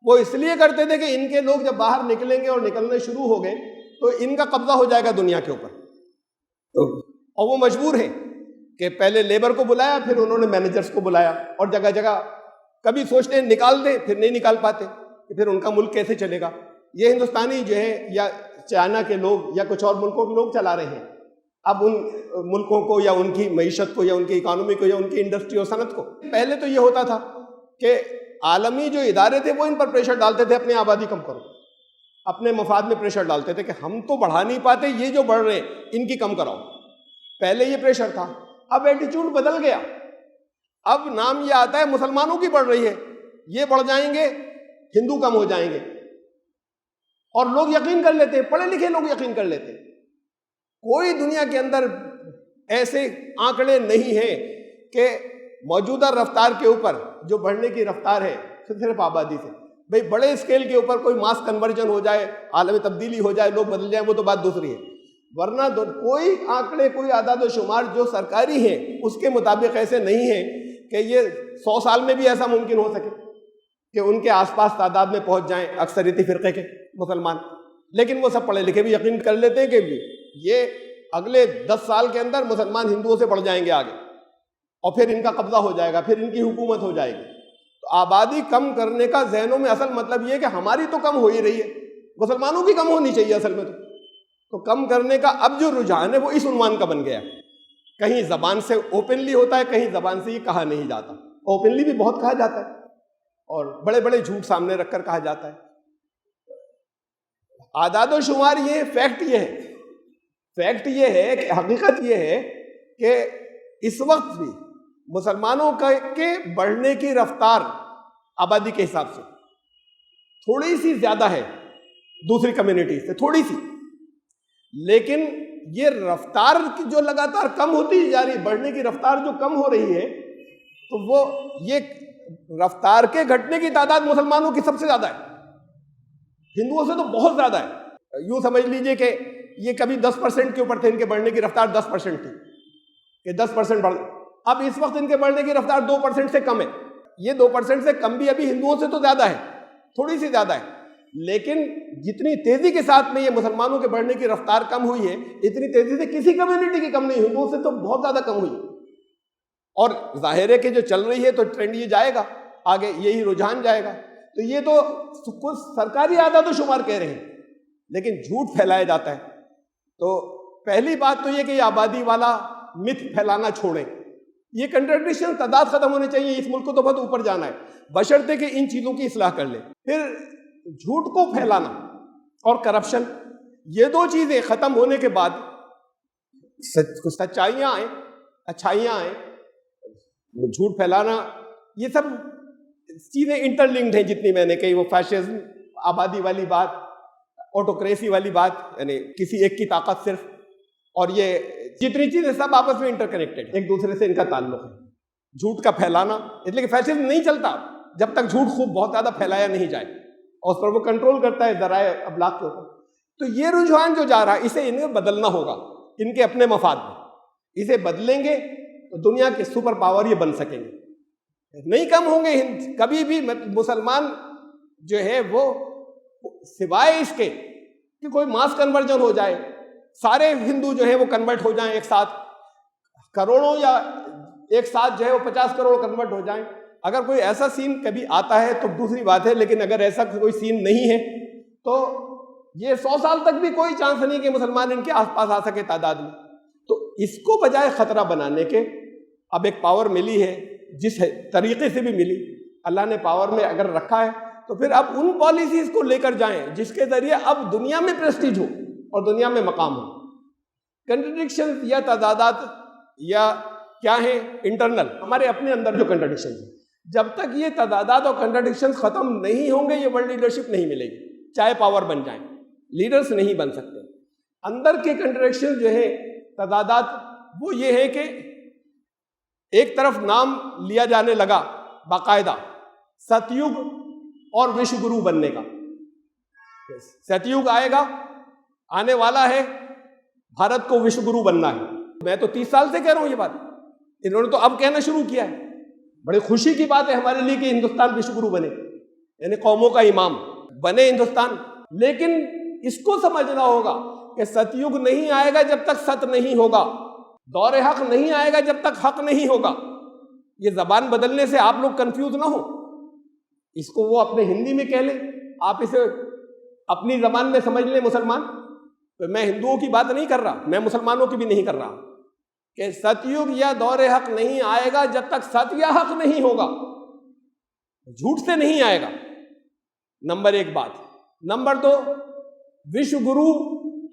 وہ اس لیے کرتے تھے کہ ان کے لوگ جب باہر نکلیں گے اور نکلنے شروع ہو گئے تو ان کا قبضہ ہو جائے گا دنیا کے اوپر، اور وہ مجبور ہیں کہ پہلے لیبر کو بلایا، پھر انہوں نے مینیجرز کو بلایا، اور جگہ جگہ کبھی سوچتے ہیں نکال دیں، پھر نہیں نکال پاتے کہ پھر ان کا ملک کیسے چلے گا۔ یہ ہندوستانی جو ہے یا چائنا کے لوگ یا کچھ اور ملکوں کے لوگ چلا رہے ہیں اب ان ملکوں کو، یا ان کی معیشت کو، یا ان کی اکانومی کو، یا ان کی انڈسٹری اور صنعت کو۔ پہلے تو یہ ہوتا تھا کہ عالمی جو ادارے تھے وہ ان پر پریشر ڈالتے تھے اپنی آبادی کم کرو، اپنے مفاد میں پریشر ڈالتے تھے کہ ہم تو بڑھا نہیں پاتے، یہ جو بڑھ رہے ہیں ان کی کم کراؤ، پہلے یہ پریشر تھا۔ اب ایٹیچیوڈ بدل گیا، اب نام یہ آتا ہے مسلمانوں کی بڑھ رہی ہے، یہ بڑھ جائیں گے ہندو کم ہو جائیں گے، اور لوگ یقین کر لیتے ہیں، پڑھے لکھے لوگ یقین کر لیتے ہیں۔ کوئی دنیا کے اندر ایسے آنکڑے نہیں ہیں کہ موجودہ رفتار کے اوپر جو بڑھنے کی رفتار ہے صرف آبادی سے، بھئی بڑے اسکیل کے اوپر کوئی ماس کنورژن ہو جائے، عالمی تبدیلی ہو جائے، لوگ بدل جائیں، وہ تو بات دوسری ہے، ورنہ کوئی آنکڑے، کوئی اعداد و شمار جو سرکاری ہیں اس کے مطابق ایسے نہیں ہیں کہ یہ 100 سال میں بھی ایسا ممکن ہو سکے کہ ان کے آس پاس تعداد میں پہنچ جائیں اکثریتی فرقے کے مسلمان۔ لیکن وہ سب پڑھے لکھے بھی یقین کر لیتے ہیں کہ یہ اگلے 10 سال کے اندر مسلمان ہندوؤں سے بڑھ جائیں گے آگے، اور پھر ان کا قبضہ ہو جائے گا، پھر ان کی حکومت ہو جائے گی۔ تو آبادی کم کرنے کا ذہنوں میں اصل مطلب یہ ہے کہ ہماری تو کم ہو ہی رہی ہے، مسلمانوں کی کم ہونی چاہیے اصل میں تو کم کرنے کا اب جو رجحان ہے وہ اس عنوان کا بن گیا ہے۔ کہیں زبان سے اوپنلی ہوتا ہے، کہیں زبان سے یہ کہا نہیں جاتا، اوپنلی بھی بہت کہا جاتا ہے اور بڑے بڑے جھوٹ سامنے رکھ کر کہا جاتا ہے۔ اعداد و شمار یہ فیکٹ یہ ہے، فیکٹ یہ ہے کہ حقیقت یہ ہے کہ اس وقت بھی مسلمانوں کے بڑھنے کی رفتار آبادی کے حساب سے تھوڑی سی زیادہ ہے دوسری کمیونٹی سے، تھوڑی سی، لیکن یہ رفتار جو لگاتار کم ہوتی جا رہی، بڑھنے کی رفتار جو کم ہو رہی ہے، تو وہ یہ رفتار کے گھٹنے کی تعداد مسلمانوں کی سب سے زیادہ ہے، ہندوؤں سے تو بہت زیادہ ہے۔ یوں سمجھ لیجئے کہ یہ کبھی 10% کے اوپر تھے، ان کے بڑھنے کی رفتار 10% تھی کہ 10% بڑھ، اب اس وقت ان کے بڑھنے کی رفتار 2% سے کم ہے۔ یہ 2% سے کم بھی ابھی ہندوؤں سے تو زیادہ ہے، تھوڑی سی زیادہ ہے، لیکن جتنی تیزی کے ساتھ میں یہ مسلمانوں کے بڑھنے کی رفتار کم ہوئی ہے، اتنی تیزی سے کسی کمیونٹی کی کم نہیں، ہندوؤں سے تو بہت زیادہ کم ہوئی، اور ظاہر ہے کہ جو چل رہی ہے تو ٹرینڈ یہ جائے گا آگے، یہی رجحان جائے گا۔ تو یہ تو کچھ سرکاری اعداد و شمار کہہ رہے ہیں، لیکن جھوٹ پھیلایا جاتا ہے۔ تو پہلی بات تو یہ کہ یہ آبادی والا متھ پھیلانا چھوڑیں، یہ کنٹرڈکشن، تضاد ختم ہونے چاہیے، اس ملک کو تو بہت اوپر جانا ہے، بشرطے کہ ان چیزوں کی اصلاح کر لیں۔ پھر جھوٹ کو پھیلانا اور کرپشن، یہ دو چیزیں ختم ہونے کے بعد سچائیاں آئیں، اچھائیاں آئیں۔ جھوٹ پھیلانا، یہ سب چیزیں انٹر لنکڈ ہیں جتنی میں نے کہی، وہ فیشزم، آبادی والی بات، آٹوکریسی والی بات، یعنی کسی ایک کی طاقت صرف، اور یہ جتنی چیزیں سب آپس میں انٹر کنیکٹڈ، ایک دوسرے سے ان کا تعلق ہے۔ جھوٹ کا پھیلانا، اس لیے کہ فیشزم نہیں چلتا جب تک جھوٹ خوب بہت زیادہ پھیلایا نہیں جائے، اور اس پر وہ کنٹرول کرتا ہے ذرائع ابلاغ کے اوپر۔ تو یہ رجحان جو جا رہا ہے، اسے انہیں بدلنا ہوگا ان کے اپنے مفاد میں، اسے بدلیں گے تو دنیا کے سپر پاور یہ بن سکیں گے، نہیں کم ہوں گے کبھی بھی مسلمان جو ہے وہ، سوائے اس کے کہ کوئی ماس کنورژن ہو جائے، سارے ہندو جو ہے وہ کنورٹ ہو جائیں ایک ساتھ، کروڑوں یا ایک ساتھ جو ہے وہ 50 کروڑ کنورٹ ہو جائیں۔ اگر کوئی ایسا سین کبھی آتا ہے تو دوسری بات ہے، لیکن اگر ایسا کوئی سین نہیں ہے تو یہ 100 سال تک بھی کوئی چانس نہیں کہ مسلمان ان کے آس پاس آ سکے تعداد میں۔ تو اس کو بجائے خطرہ بنانے کے، اب ایک پاور ملی ہے، جس طریقے سے بھی ملی، اللہ نے پاور میں اگر رکھا ہے تو پھر اب ان پالیسیز کو لے کر جائیں جس کے ذریعے اب دنیا میں پریسٹیج ہو اور دنیا میں مقام ہو۔ کنٹرڈکشن یا تضادات یا کیا ہیں انٹرنل، ہمارے اپنے اندر جو کنٹرڈکشن ہیں، جب تک یہ تضادات اور کنٹرڈکشن ختم نہیں ہوں گے یہ ورلڈ لیڈرشپ نہیں ملے گی، چاہے پاور بن جائیں، لیڈرز نہیں بن سکتے۔ اندر کے کنٹرڈکشن جو ہے تضادات، وہ یہ ہے کہ ایک طرف نام لیا جانے لگا باقاعدہ ستیوگ اور وشو گرو بننے کا۔ ستیوگ آئے گا، آنے والا ہے، بھارت کو وشو گرو بننا ہے۔ میں تو 30 سال سے کہہ رہا ہوں یہ بات، انہوں نے تو اب کہنا شروع کیا ہے۔ بڑی خوشی کی بات ہے ہمارے لیے کہ ہندوستان وشو گرو بنے، یعنی قوموں کا امام بنے ہندوستان۔ لیکن اس کو سمجھنا ہوگا کہ ستیوگ نہیں آئے گا جب تک ست نہیں ہوگا، دور حق نہیں آئے گا جب تک حق نہیں ہوگا۔ یہ زبان بدلنے سے آپ لوگ کنفیوز نہ ہو، اس کو وہ اپنے ہندی میں کہہ لیں، آپ اسے اپنی زبان میں سمجھ لیں مسلمان۔ تو میں ہندوؤں کی بات نہیں کر رہا، میں مسلمانوں کی بھی نہیں کر رہا کہ ستیوگ یا دور حق نہیں آئے گا جب تک ست یا حق نہیں ہوگا، جھوٹ سے نہیں آئے گا۔ نمبر 1 بات۔ نمبر 2، وشو گرو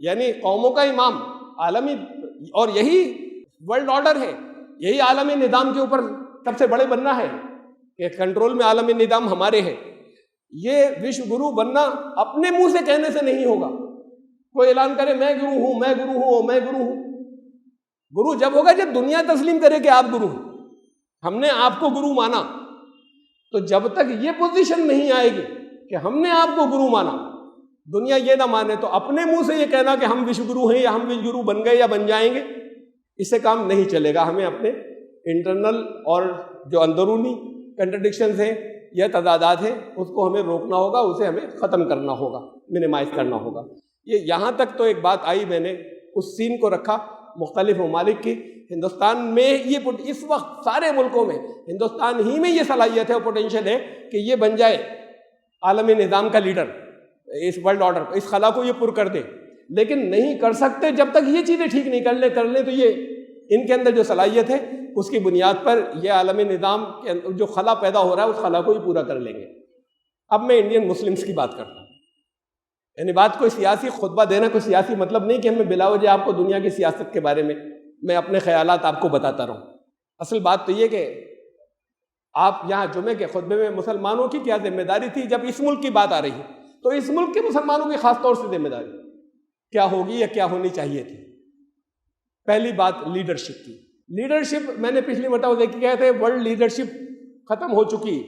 یعنی قوموں کا امام، عالمی، اور یہی ورلڈ آرڈر ہے، یہی عالمی نظام کے اوپر سب سے بڑے بننا ہے کہ کنٹرول میں عالمی نظام ہمارے ہے۔ یہ وشو گرو بننا اپنے منہ سے کہنے سے نہیں ہوگا، کوئی اعلان کرے میں گرو ہوں، میں گرو ہوں، میں گرو ہوں۔ گرو جب ہوگا جب دنیا تسلیم کرے کہ آپ گرو ہیں، ہم نے آپ کو گرو مانا۔ تو جب تک یہ پوزیشن نہیں آئے گی کہ ہم نے آپ کو گرو مانا، دنیا یہ نہ مانے، تو اپنے منہ سے یہ کہنا کہ ہم وشو گرو ہیں یا ہم وشو گرو بن گئے یا بن جائیں گے، اس سے کام نہیں چلے گا۔ ہمیں اپنے انٹرنل اور جو اندرونی کنٹرڈکشنز ہیں یا تضادات ہیں اس کو ہمیں روکنا ہوگا، اسے ہمیں ختم کرنا ہوگا، منیمائز کرنا ہوگا۔ یہ یہاں تک تو ایک بات آئی، میں نے اس سین کو رکھا مختلف ممالک کی۔ ہندوستان میں یہ اس وقت سارے ملکوں میں ہندوستان ہی میں یہ صلاحیت ہے اور پوٹینشیل ہے کہ یہ بن جائے عالمی نظام کا لیڈر، اس ورلڈ آرڈر کو، اس خلا کو یہ پر کر دے۔ لیکن نہیں کر سکتے جب تک یہ چیزیں ٹھیک نہیں کر لیں تو یہ ان کے اندر جو صلاحیت ہے اس کی بنیاد پر یہ عالمی نظام کے اندر جو خلا پیدا ہو رہا ہے اس خلا کو ہی پورا کر لیں گے۔ اب میں انڈین مسلمز کی بات کرتا ہوں، یعنی بات کوئی سیاسی خطبہ دینا کوئی سیاسی مطلب نہیں کہ ہمیں بلا وجہ آپ کو دنیا کی سیاست کے بارے میں اپنے خیالات آپ کو بتاتا رہوں۔ اصل بات تو یہ کہ آپ یہاں جمعے کے خطبے میں مسلمانوں کی کیا ذمہ داری تھی، جب اس ملک کی بات آ رہی ہے تو اس ملک کے مسلمانوں کی خاص طور سے ذمہ داری کیا ہوگی یا کیا ہونی چاہیے تھی۔ پہلی بات لیڈرشپ کی۔ لیڈرشپ میں نے پچھلی مرتبہ دیکھ کے کہے تھے ورلڈ لیڈرشپ ختم ہو چکی۔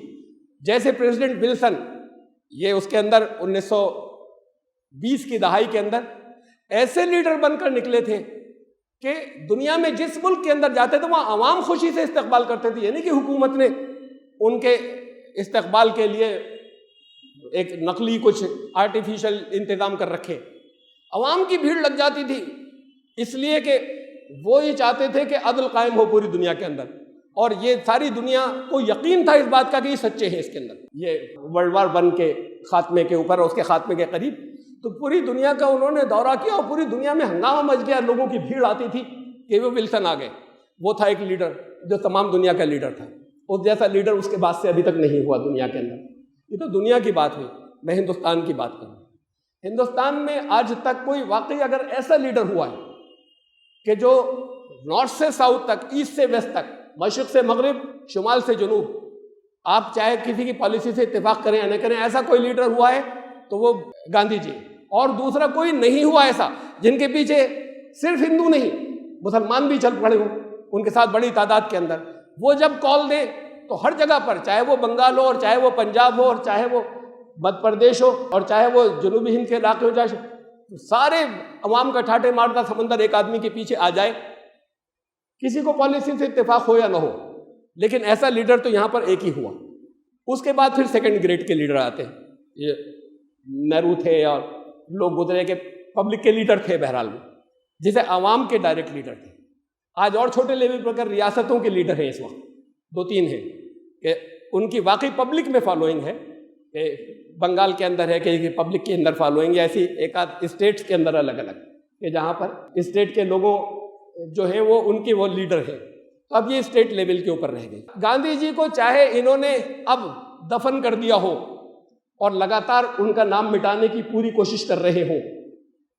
جیسے پریزیڈنٹ ولسن، یہ اس کے اندر 1920 کی دہائی کے اندر ایسے لیڈر بن کر نکلے تھے کہ دنیا میں جس ملک کے اندر جاتے تھے وہاں عوام خوشی سے استقبال کرتے تھے، یعنی کہ حکومت نے ان کے استقبال کے لیے ایک نقلی کچھ آرٹیفیشل انتظام کر رکھے، عوام کی بھیڑ لگ جاتی تھی، اس لیے کہ وہ یہ چاہتے تھے کہ عدل قائم ہو پوری دنیا کے اندر، اور یہ ساری دنیا کو یقین تھا اس بات کا کہ یہ سچے ہیں اس کے اندر، یہ ورلڈ وار 1 کے خاتمے کے اوپر اور اس کے خاتمے کے قریب۔ تو پوری دنیا کا انہوں نے دورہ کیا اور پوری دنیا میں ہنگامہ مچ گیا، لوگوں کی بھیڑ آتی تھی کہ وہ ولسن آ گئے۔ وہ تھا ایک لیڈر جو تمام دنیا کا لیڈر تھا، اس جیسا لیڈر اس کے بعد سے ابھی تک نہیں ہوا دنیا کے اندر۔ یہ تو دنیا کی بات ہوئی، میں ہندوستان کی بات کروں۔ ہندوستان میں آج تک کوئی واقعی اگر ایسا لیڈر ہوا ہے کہ جو نارتھ سے ساؤتھ تک، ایسٹ سے ویسٹ تک، مشرق سے مغرب، شمال سے جنوب، آپ چاہے کسی کی پالیسی سے اتفاق کریں یا نہ کریں، ایسا کوئی لیڈر ہوا ہے تو وہ گاندھی جی، اور دوسرا کوئی نہیں ہوا ایسا جن کے پیچھے صرف ہندو نہیں مسلمان بھی چل پڑے ہوں ان کے ساتھ بڑی تعداد کے اندر۔ وہ جب کال دے تو ہر جگہ پر، چاہے وہ بنگال ہو اور چاہے وہ پنجاب ہو اور چاہے وہ مدھیہ پردیش ہو اور چاہے وہ جنوبی ہند کے علاقے ہو جائے، سارے عوام کا ٹھاٹے مارتا سمندر ایک آدمی کے پیچھے آ جائے، کسی کو پالیسی سے اتفاق ہو یا نہ ہو، لیکن ایسا لیڈر تو یہاں پر ایک ہی ہوا۔ اس کے بعد پھر سیکنڈ گریڈ کے لیڈر آتے ہیں، یہ نہرو تھے اور لوگ گزرے کے پبلک کے لیڈر تھے، بہرحال جسے عوام کے ڈائریکٹ لیڈر تھے۔ آج اور چھوٹے لیول پر کر ریاستوں کے لیڈر ہیں، اس وقت 2-3 ہیں کہ ان کی واقعی پبلک میں فالوئنگ ہے، کہ بنگال کے اندر ہے کہ پبلک کے اندر فالوئنگ ہے، ایسی ایک آدھ اسٹیٹس کے اندر الگ الگ کہ جہاں پر اسٹیٹ کے لوگوں جو ہیں وہ ان کے وہ لیڈر ہیں۔ تو اب یہ اسٹیٹ لیول کے اوپر رہ گئی. گاندھی جی کو چاہے انہوں نے اب دفن کر دیا ہو اور لگاتار ان کا نام مٹانے کی پوری کوشش کر رہے ہوں،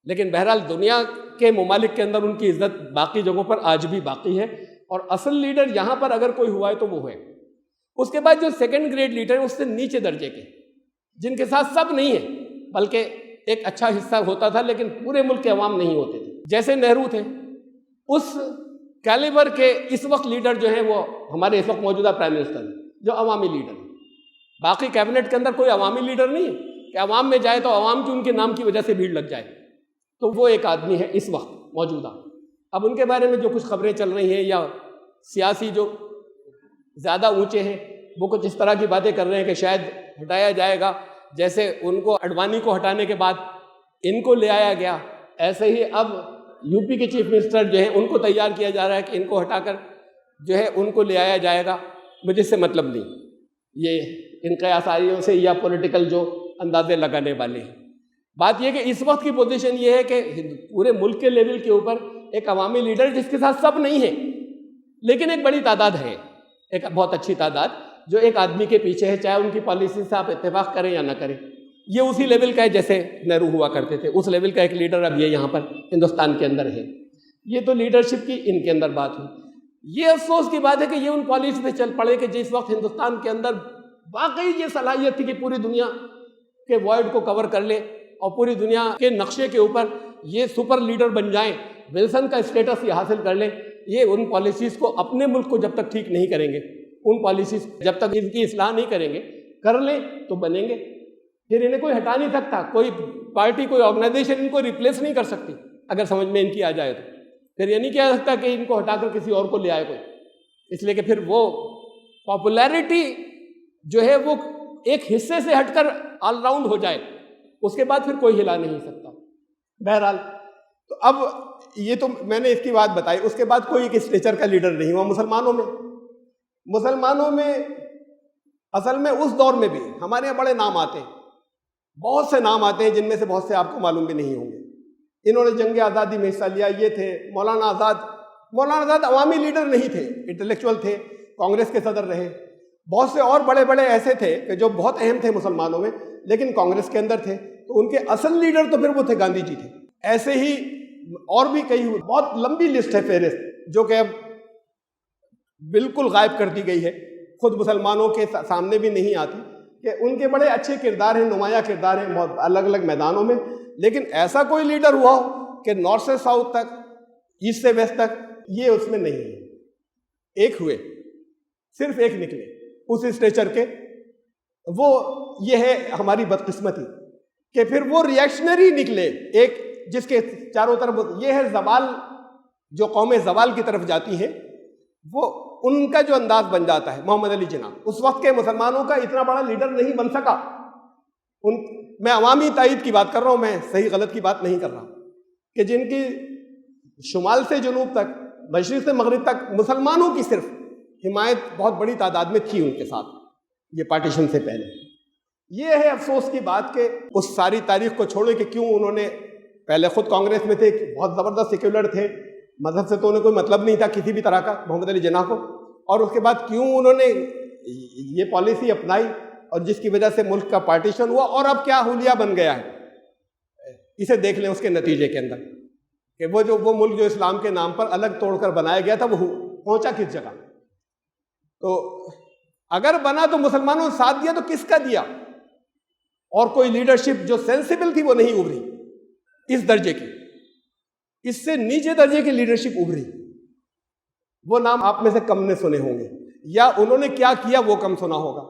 لیکن بہرحال دنیا کے ممالک کے اندر ان کی عزت باقی جگہوں پر آج بھی باقی ہے، اور اصل لیڈر یہاں پر اگر کوئی ہوا ہے تو وہ ہے. اس کے بعد جو سیکنڈ گریڈ لیڈر ہیں اس سے نیچے درجے کے، جن کے ساتھ سب نہیں ہیں بلکہ ایک اچھا حصہ ہوتا تھا لیکن پورے ملک کے عوام نہیں ہوتے تھے، جیسے نہرو تھے. اس کیلیبر کے اس وقت لیڈر جو ہیں وہ ہمارے اس وقت موجودہ پرائم منسٹر ہیں، جو عوامی لیڈر ہیں. باقی کیبنٹ کے اندر کوئی عوامی لیڈر نہیں ہے کہ عوام میں جائے تو عوام کی ان کے نام کی وجہ سے بھیڑ لگ جائے. تو وہ ایک آدمی ہے اس وقت موجودہ. اب ان کے بارے میں جو کچھ خبریں چل رہی ہیں یا سیاسی جو زیادہ اونچے ہیں وہ کچھ اس طرح کی باتیں کر رہے ہیں کہ شاید ہٹایا جائے گا، جیسے ان کو اڈوانی کو ہٹانے کے بعد ان کو لے آیا گیا، ایسے ہی اب یو پی کے چیف منسٹر جو ہیں ان کو تیار کیا جا رہا ہے کہ ان کو ہٹا کر جو ہے ان کو لے آیا جائے گا. مجھے اس سے مطلب نہیں، یہ ان قیاساریوں سے یا پولیٹیکل جو اندازے لگانے والے ہیں. بات یہ کہ اس وقت کی پوزیشن یہ ہے کہ پورے ملک کے لیول کے اوپر ایک عوامی لیڈر جس کے ساتھ سب نہیں ہے لیکن ایک بڑی تعداد ہے، ایک بہت اچھی تعداد جو ایک آدمی کے پیچھے ہے، چاہے ان کی پالیسی سے آپ اتفاق کریں یا نہ کریں. یہ اسی لیول کا ہے جیسے نہرو ہوا کرتے تھے، اس لیول کا ایک لیڈر اب یہ یہاں پر ہندوستان کے اندر ہے. یہ تو لیڈرشپ کی ان کے اندر بات ہوئی. یہ افسوس کی بات ہے کہ یہ ان پالیسی پہ چل پڑے کہ جس وقت ہندوستان کے اندر واقعی یہ صلاحیت تھی کہ پوری دنیا کے وائڈ کو کور کر لے اور پوری دنیا کے نقشے کے اوپر یہ سپر لیڈر بن جائیں، ولسن کا اسٹیٹس یہ حاصل کر لیں. یہ ان پالیسیز کو اپنے ملک کو جب تک ٹھیک نہیں کریں گے، ان پالیسیز جب تک ان کی اصلاح نہیں کریں گے، کر لیں تو بنیں گے. پھر انہیں کوئی ہٹا نہیں سکتا، کوئی پارٹی کوئی آرگنائزیشن ان کو ریپلیس نہیں کر سکتی اگر سمجھ میں ان کی آ جائے تو. پھر یہ نہیں کہہ سکتا کہ ان کو ہٹا کر کسی اور کو لے آئے کوئی، اس لیے کہ پھر وہ پاپولیرٹی جو ہے وہ ایک حصے سے ہٹ کر آل راؤنڈ ہو جائے، اس کے بعد پھر کوئی ہلا نہیں سکتا. بہرحال تو اب یہ تو میں نے اس کی بات بتائی. اس کے بعد کوئی ایک اسٹیچر کا لیڈر نہیں ہوا مسلمانوں میں اصل میں اس دور میں بھی ہمارے یہاں بڑے نام آتے ہیں، بہت سے نام آتے ہیں جن میں سے بہت سے آپ کو معلوم بھی نہیں ہوں گے. انہوں نے جنگ آزادی میں حصہ لیا. یہ تھے مولانا آزاد عوامی لیڈر نہیں تھے، انٹلیکچوئل تھے، کانگریس کے صدر رہے. بہت سے اور بڑے بڑے ایسے تھے کہ جو بہت اہم تھے مسلمانوں میں لیکن کانگریس کے اندر تھے، تو ان کے اصل لیڈر تو پھر وہ تھے گاندھی جی تھے. ایسے ہی اور بھی کئی بہت لمبی لسٹ ہے، فہرست جو کہ اب بالکل غائب کر دی گئی ہے، خود مسلمانوں کے سامنے بھی نہیں آتی، کہ ان کے بڑے اچھے کردار ہیں، نمایاں کردار ہیں بہت الگ الگ میدانوں میں. لیکن ایسا کوئی لیڈر ہوا ہو کہ نارتھ سے ساؤتھ تک، ایسٹ سے ویسٹ تک، یہ اس میں نہیں ہے. ایک ہوئے، صرف ایک نکلے اس اسٹیچر کے. وہ یہ ہے ہماری بدقسمتی کہ پھر وہ ریئیکشنری نکلے، ایک جس کے چاروں طرف یہ ہے زوال، جو قومیں زوال کی طرف جاتی ہیں، وہ ان کا جو انداز بن جاتا ہے. محمد علی جناح اس وقت کے مسلمانوں کا اتنا بڑا لیڈر نہیں بن سکا. میں عوامی تائید کی بات کر رہا ہوں، میں صحیح غلط کی بات نہیں کر رہا، کہ جن کی شمال سے جنوب تک، مشرق سے مغرب تک مسلمانوں کی صرف حمایت بہت بڑی تعداد میں تھی ان کے ساتھ، یہ پارٹیشن سے پہلے. یہ ہے افسوس کی بات کہ اس ساری تاریخ کو چھوڑے کہ کیوں انہوں نے پہلے خود کانگریس میں تھے، بہت زبردست سیکولر تھے، مذہب سے تو انہیں کوئی مطلب نہیں تھا کسی بھی طرح کا محمد علی جناح کو، اور اس کے بعد کیوں انہوں نے یہ پالیسی اپنائی اور جس کی وجہ سے ملک کا پارٹیشن ہوا، اور اب کیا حلیہ بن گیا ہے. اسے دیکھ لیں اس کے نتیجے کے اندر کہ وہ ملک جو اسلام کے نام پر الگ توڑ کر بنایا گیا تھا وہ پہنچا کس جگہ. تو اگر بنا تو مسلمانوں نے ساتھ دیا تو کس کا دیا، اور کوئی لیڈرشپ جو سینسیبل تھی وہ نہیں ابھری اس درجے کی. اس سے نیچے درجے کی لیڈرشپ ابھری. وہ نام آپ میں سے کم نے سنے ہوں گے، یا انہوں نے کیا کیا وہ کم سنا ہوگا.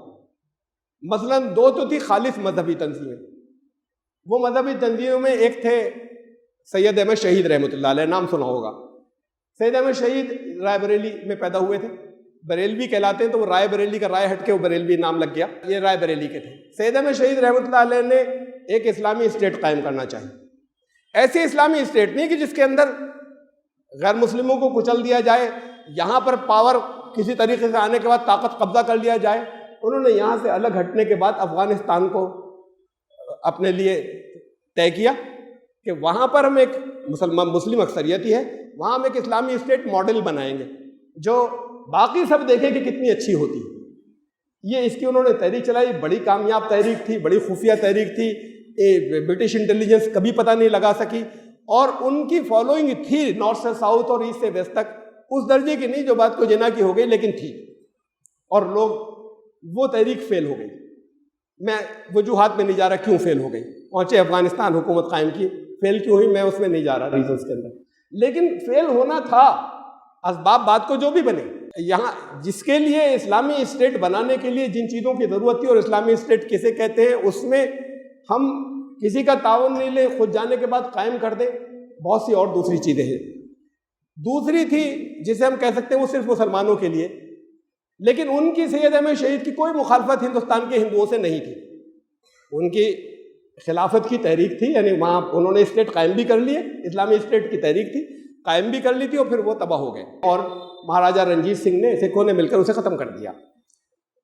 مثلا دو تو تھی خالص مذہبی تنظیمیں. وہ مذہبی تنظیموں میں ایک تھے سید احمد شہید رحمۃ اللہ علیہ، نام سنا ہوگا. سید احمد شہید رائے بریلی میں پیدا ہوئے تھے، بریلوی کہلاتے ہیں، تو وہ رائے بریلی کا رائے ہٹ کے وہ بریلوی نام لگ گیا، یہ رائے بریلی کے تھے. سید احمد شہید رحمۃ اللہ علیہ نے ایک اسلامی اسٹیٹ قائم کرنا چاہی. ایسی اسلامی اسٹیٹ نہیں کہ جس کے اندر غیر مسلموں کو کچل دیا جائے، یہاں پر پاور کسی طریقے سے آنے کے بعد طاقت قبضہ کر لیا جائے. انہوں نے یہاں سے الگ ہٹنے کے بعد افغانستان کو اپنے لیے طے کیا کہ وہاں پر ہم ایک مسلم اکثریتی ہے، وہاں ہم ایک اسلامی اسٹیٹ ماڈل بنائیں گے جو باقی سب دیکھیں کہ کتنی اچھی ہوتی ہے. یہ اس کی انہوں نے تحریک چلائی، بڑی کامیاب تحریک تھی، بڑی خفیہ تحریک تھی، برٹش انٹیلیجنس کبھی پتہ نہیں لگا سکی، اور ان کی فالوئنگ تھی نارتھ سے ساؤتھ اور ایسٹ سے ویسٹ تک، اس درجے کی نہیں جو بات کو جنا کی ہو گئی، لیکن تھی. اور لوگ وہ تحریک فیل ہو گئی. میں وجوہات میں نہیں جا رہا کیوں فیل ہو گئی، پہنچے افغانستان حکومت قائم کی، فیل کیوں ہوئی میں اس میں نہیں جا رہا ریزنس کے اندر، لیکن فیل ہونا تھا. اسباب بات کو جو بھی بنے، یہاں جس کے لیے اسلامی اسٹیٹ بنانے کے لیے جن چیزوں کی ضرورت تھی، اور اسلامی اسٹیٹ کسے کہتے ہیں، اس میں ہم کسی کا تعاون نہیں لیں، خود جانے کے بعد قائم کر دیں، بہت سی اور دوسری چیزیں ہیں. دوسری تھی جسے ہم کہہ سکتے ہیں وہ صرف مسلمانوں کے لیے، لیکن ان کی سید احمد شہید کی کوئی مخالفت ہندوستان کے ہندوؤں سے نہیں تھی. ان کی خلافت کی تحریک تھی، یعنی وہاں انہوں نے اسٹیٹ قائم بھی کر لی ہے، اسلامی اسٹیٹ کی تحریک تھی، قائم بھی کر لی تھی، اور پھر وہ تباہ ہو گئے، اور مہاراجہ رنجیت سنگھ نے، سکھوں نے مل کر اسے ختم کر دیا.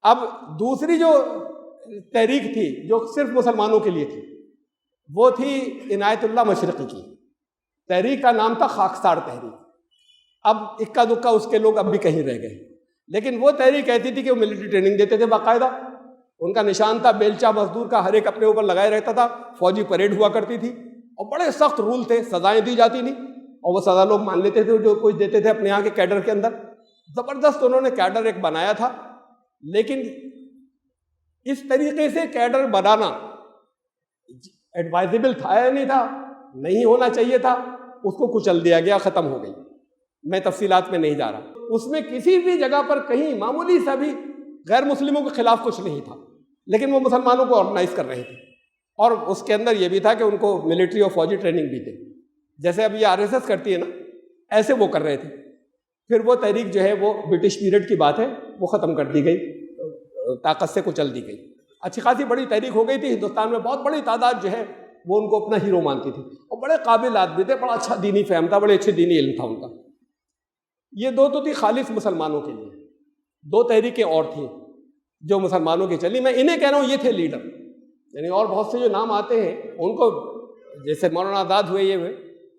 اب دوسری جو تحریک تھی جو صرف مسلمانوں کے لیے تھی، وہ تھی عنایت اللہ مشرقی کی. تحریک کا نام تھا خاکسار تحریک. اب اکا دکا اس کے لوگ اب بھی کہیں رہ گئے، لیکن وہ تحریک کہتی تھی کہ وہ ملٹری ٹریننگ دیتے تھے باقاعدہ. ان کا نشان تھا بیلچہ مزدور کا، ہر ایک اپنے اوپر لگائے رہتا تھا، فوجی پریڈ ہوا کرتی تھی، اور بڑے سخت رول تھے، سزائیں دی جاتی نہیں، اور وہ سزا لوگ مان لیتے تھے جو کچھ دیتے تھے اپنے یہاں کے کیڈر کے اندر. زبردست انہوں نے کیڈر ایک بنایا تھا، لیکن اس طریقے سے کیڈر بنانا ایڈوائزیبل تھا یا نہیں تھا، نہیں ہونا چاہیے تھا، اس کو کچل دیا گیا، ختم ہو گئی. میں تفصیلات میں نہیں جا رہا. اس میں کسی بھی جگہ پر کہیں معمولی سا بھی غیر مسلموں کے خلاف کچھ نہیں تھا، لیکن وہ مسلمانوں کو آرگنائز کر رہے تھے، اور اس کے اندر یہ بھی تھا کہ ان کو ملٹری اور فوجی ٹریننگ بھی تھی، جیسے اب یہ RSS کرتی ہے نا، ایسے وہ کر رہے تھے. پھر وہ تحریک جو ہے وہ برٹش پیریڈ کی بات ہے، وہ ختم کر دی گئی، طاقت سے کچل دی گئی. اچھی خاصی بڑی تحریک ہو گئی تھی ہندوستان میں، بہت بڑی تعداد جو ہے وہ ان کو اپنا ہیرو مانتی تھی، اور بڑے قابل آدمی تھے، بڑا اچھا دینی فہم تھا، بڑے اچھے دینی علم تھا ان کا. یہ دو تو تھی خالص مسلمانوں کے لیے. دو تحریکیں اور تھیں جو مسلمانوں کی چلی، میں انہیں کہہ رہا ہوں یہ تھے لیڈر. یعنی اور بہت سے جو نام آتے ہیں ان کو، جیسے مولانا آزاد ہوئے، یہ ہوئے،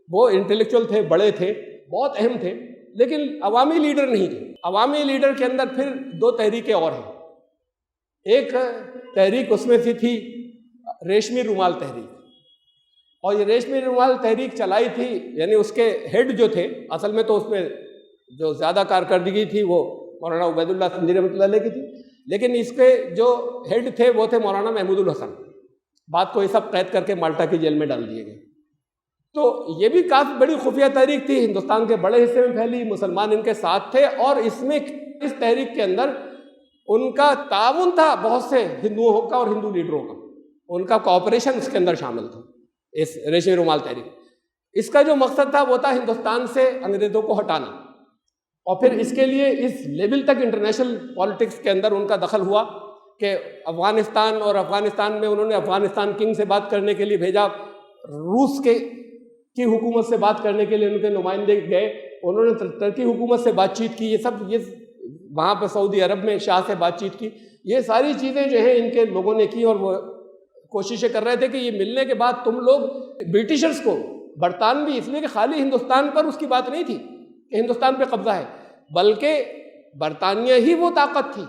وہ انٹلیکچوئل تھے، بڑے تھے، بہت اہم تھے، لیکن عوامی لیڈر نہیں تھے. عوامی لیڈر کے اندر پھر دو تحریکیں اور ہیں. ایک تحریک اس میں سے تھی ریشمی رومال تحریک، اور یہ ریشمی رومال تحریک چلائی تھی، یعنی اس کے ہیڈ جو تھے، اصل میں تو اس میں جو زیادہ کارکردگی تھی وہ مولانا عبید اللہ سندھی رحمۃ اللہ علیہ کی تھی، لیکن اس کے جو ہیڈ تھے وہ تھے مولانا محمود الحسن. بات کو یہ سب قید کر کے مالٹا کی جیل میں ڈال دیے گئے. تو یہ بھی کافی بڑی خفیہ تحریک تھی، ہندوستان کے بڑے حصے میں پھیلی، مسلمان ان کے ساتھ تھے، اور اس میں اس تحریک کے اندر ان کا تعاون تھا بہت سے ہندوؤں کا اور ہندو لیڈروں کا، ان کا کوآپریشن اس کے اندر شامل تھا، اس ریشمی رومال تحریک. اس کا جو مقصد تھا وہ تھا ہندوستان سے انگریزوں کو ہٹانا، اور پھر اس کے لیے اس لیول تک انٹرنیشنل پالیٹکس کے اندر ان کا دخل ہوا کہ افغانستان، اور افغانستان میں انہوں نے افغانستان کنگ سے بات کرنے کے لیے بھیجا، روس کی حکومت سے بات کرنے کے لیے ان کے نمائندے گئے، انہوں نے ترکی حکومت سے بات چیت کی، یہ وہاں پہ سعودی عرب میں شاہ سے بات چیت کی. یہ ساری چیزیں جو ہیں ان کے لوگوں نے کی، اور وہ کوششیں کر رہے تھے کہ یہ ملنے کے بعد تم لوگ برٹشرز کو، برطانوی، اس لیے کہ خالی ہندوستان پر اس کی بات نہیں تھی کہ ہندوستان پہ قبضہ ہے، بلکہ برطانیہ ہی وہ طاقت تھی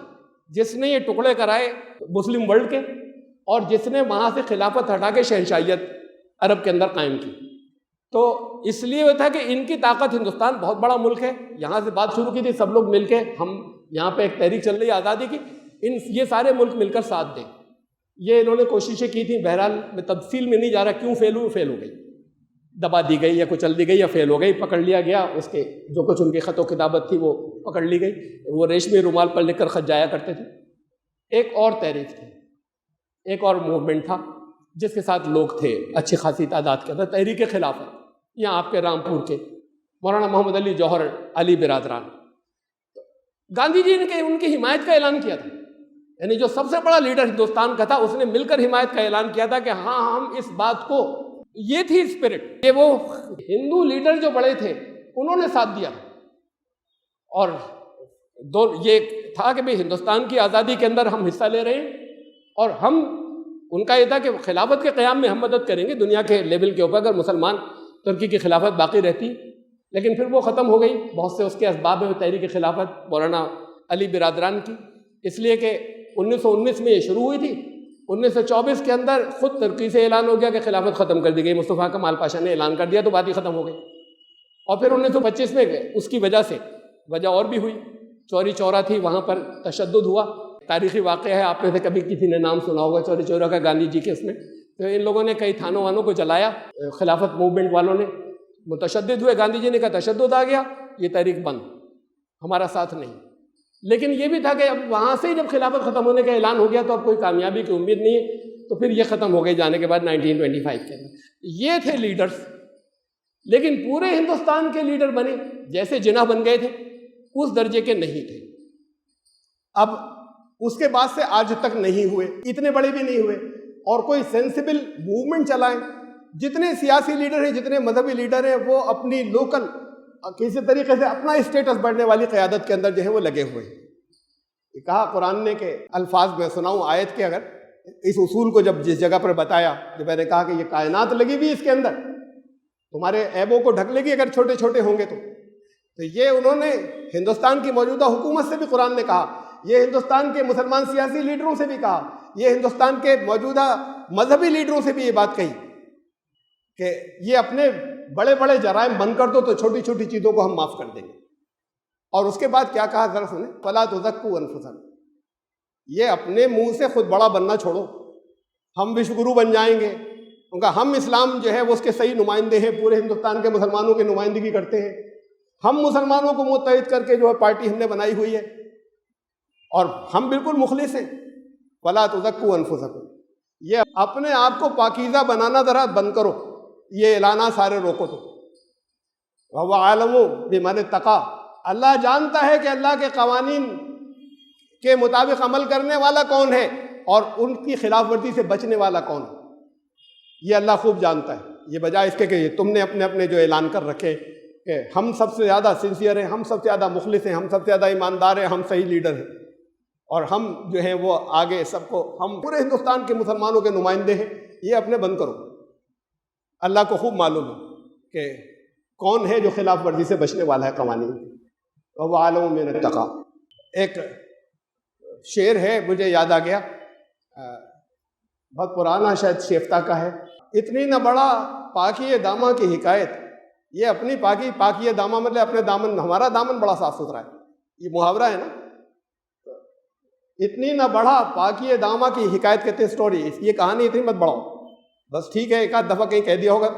جس نے یہ ٹکڑے کرائے مسلم ورلڈ کے، اور جس نے وہاں سے خلافت ہٹا کے شہنشاہیت عرب کے اندر قائم کی. تو اس لیے وہ تھا کہ ان کی طاقت، ہندوستان بہت بڑا ملک ہے، یہاں سے بات شروع کی تھی سب لوگ مل کے، ہم یہاں پہ ایک تحریک چل رہی ہے آزادی کی، یہ سارے ملک مل کر ساتھ دیں. یہ انہوں نے کوششیں کی تھیں. بہرحال میں تفصیل میں نہیں جا رہا کیوں فیل ہو گئی، دبا دی گئی یا کچل دی گئی یا فیل ہو گئی، پکڑ لیا گیا. اس کے جو کچھ ان کی خط و کتابت تھی وہ پکڑ لی گئی، وہ ریشمی رومال پر لکھ کر خط جایا کرتے تھے. ایک اور تحریک تھی، ایک اور موومنٹ تھا جس کے ساتھ لوگ تھے اچھی خاصی تعداد کے اندر، تحریک خلافت. یہاں آپ کے رامپور کے مولانا محمد علی جوہر علی برادران، گاندھی جی نے ان کی حمایت کا اعلان کیا تھا، یعنی جو سب سے بڑا لیڈر ہندوستان کا تھا اس نے مل کر حمایت کا اعلان کیا تھا کہ ہاں ہم اس بات کو، یہ تھی اسپرٹ کہ وہ ہندو لیڈر جو بڑے تھے انہوں نے ساتھ دیا. اور یہ تھا کہ بھئی ہندوستان کی آزادی کے اندر ہم حصہ لے رہے ہیں، اور ہم، ان کا یہ تھا کہ خلافت کے قیام میں ہم مدد کریں گے دنیا کے لیول کے اوپر، اگر مسلمان ترکی کی خلافت باقی رہتی. لیکن پھر وہ ختم ہو گئی، بہت سے اس کے اسباب ہیں تحریک خلافت مولانا علی برادران کی، اس لیے کہ 1919 میں یہ شروع ہوئی تھی، 1924 کے اندر خود ترکی سے اعلان ہو گیا کہ خلافت ختم کر دی گئی، مصطفیٰ کمال پاشا نے اعلان کر دیا تو بات ہی ختم ہو گئی۔ اور پھر 1925 میں اس کی وجہ اور بھی ہوئی، چوری چورا تھی، وہاں پر تشدد ہوا، تاریخی واقعہ ہے، آپ میں سے کبھی کسی نے نام سنا ہوگا چوری چورا کا گاندھی جی کے اس میں، تو ان لوگوں نے کئی تھانوں وانوں کو جلایا، خلافت موومنٹ والوں نے متشدد ہوئے، گاندھی جی نے کہا تشدد آ گیا، یہ تحریک بند، ہمارا ساتھ نہیں۔ لیکن یہ بھی تھا کہ اب وہاں سے جب خلافت ختم ہونے کا اعلان ہو گیا تو اب کوئی کامیابی کی امید نہیں ہے، تو پھر یہ ختم ہو گئی جانے کے بعد 1925 کے اندر۔ یہ تھے لیڈرز، لیکن پورے ہندوستان کے لیڈر بنے جیسے جناح بن گئے تھے اس درجے کے نہیں تھے۔ اب اس کے بعد سے آج تک نہیں ہوئے، اتنے بڑے بھی نہیں ہوئے، اور کوئی سینسیبل موومنٹ چلائیں۔ جتنے سیاسی لیڈر ہیں، جتنے مذہبی لیڈر ہیں، وہ اپنی لوکل کسی طریقے سے اپنا اسٹیٹس بڑھنے والی قیادت کے اندر جو ہے وہ لگے ہوئے ہیں۔ کہا قرآن نے کہ الفاظ میں سناؤں آیت کے، اگر اس اصول کو جب جس جگہ پر بتایا، جب میں نے کہا کہ یہ کائنات لگی ہوئی اس کے اندر، تمہارے عیبوں کو ڈھک لے گی اگر چھوٹے چھوٹے ہوں گے تو یہ انہوں نے ہندوستان کی موجودہ حکومت سے بھی قرآن نے کہا، یہ ہندوستان کے مسلمان سیاسی لیڈروں سے بھی کہا، یہ ہندوستان کے موجودہ مذہبی لیڈروں سے بھی یہ بات کہی کہ یہ اپنے بڑے بڑے جرائم بند کر دو تو چھوٹی چھوٹی چیزوں کو ہم معاف کر دیں گے۔ اور اس کے بعد کیا کہا ذرا سنیں، فَلَا تُزَكُّوا أَنفُسَكُمْ، یہ اپنے منہ سے خود بڑا بننا چھوڑو، ہم وشو گرو بن جائیں گے، ان کا ہم اسلام جو ہے وہ اس کے صحیح نمائندے ہیں، پورے ہندوستان کے مسلمانوں کی نمائندگی کرتے ہیں، ہم مسلمانوں کو متحد کر کے جو ہے پارٹی ہم نے بنائی ہوئی ہے، اور ہم بالکل مخلص ہیں۔ فَلَا تُزَكُّوا أَنفُسَكُمْ، یہ اپنے آپ کو پاکیزہ بنانا ذرا بند کرو، یہ اعلانات سارے روکو تو۔ وَهُوَ عَالِمٌ بِمَنِ اتَّقَىٰ، اللہ جانتا ہے کہ اللہ کے قوانین کے مطابق عمل کرنے والا کون ہے اور ان کی خلاف ورزی سے بچنے والا کون ہے، یہ اللہ خوب جانتا ہے۔ یہ بجائے اس کے کہ تم نے اپنے اپنے جو اعلان کر رکھے کہ ہم سب سے زیادہ سنسیئر ہیں، ہم سب سے زیادہ مخلص ہیں، ہم سب سے زیادہ ایماندار ہیں، ہم صحیح لیڈر ہیں، اور ہم جو ہیں وہ آگے سب کو، ہم پورے ہندوستان کے مسلمانوں کے نمائندے ہیں، یہ اپنے بند کرو۔ اللہ کو خوب معلوم ہے کہ کون ہے جو خلاف ورزی سے بچنے والا ہے قوانین۔ وَهُوَ عَالِمٌ بِمَنِ اتَّقَىٰ، ایک شعر ہے مجھے یاد آ گیا، بہت پرانا، شاید شیفتہ کا ہے، اتنی نہ بڑا پاکی داماں کی حکایت، یہ اپنی پاکی داماں مطلب اپنے دامن، ہمارا دامن بڑا صاف ستھرا ہے، یہ محاورہ ہے نا، اتنی نہ بڑھا پاکی داماں کی حکایت کہتے ہیں اسٹوری، یہ کہانی اتنی مت بڑھاؤ، بس ٹھیک ہے ایک آدھ دفعہ کہیں کہہ دیا ہوگا،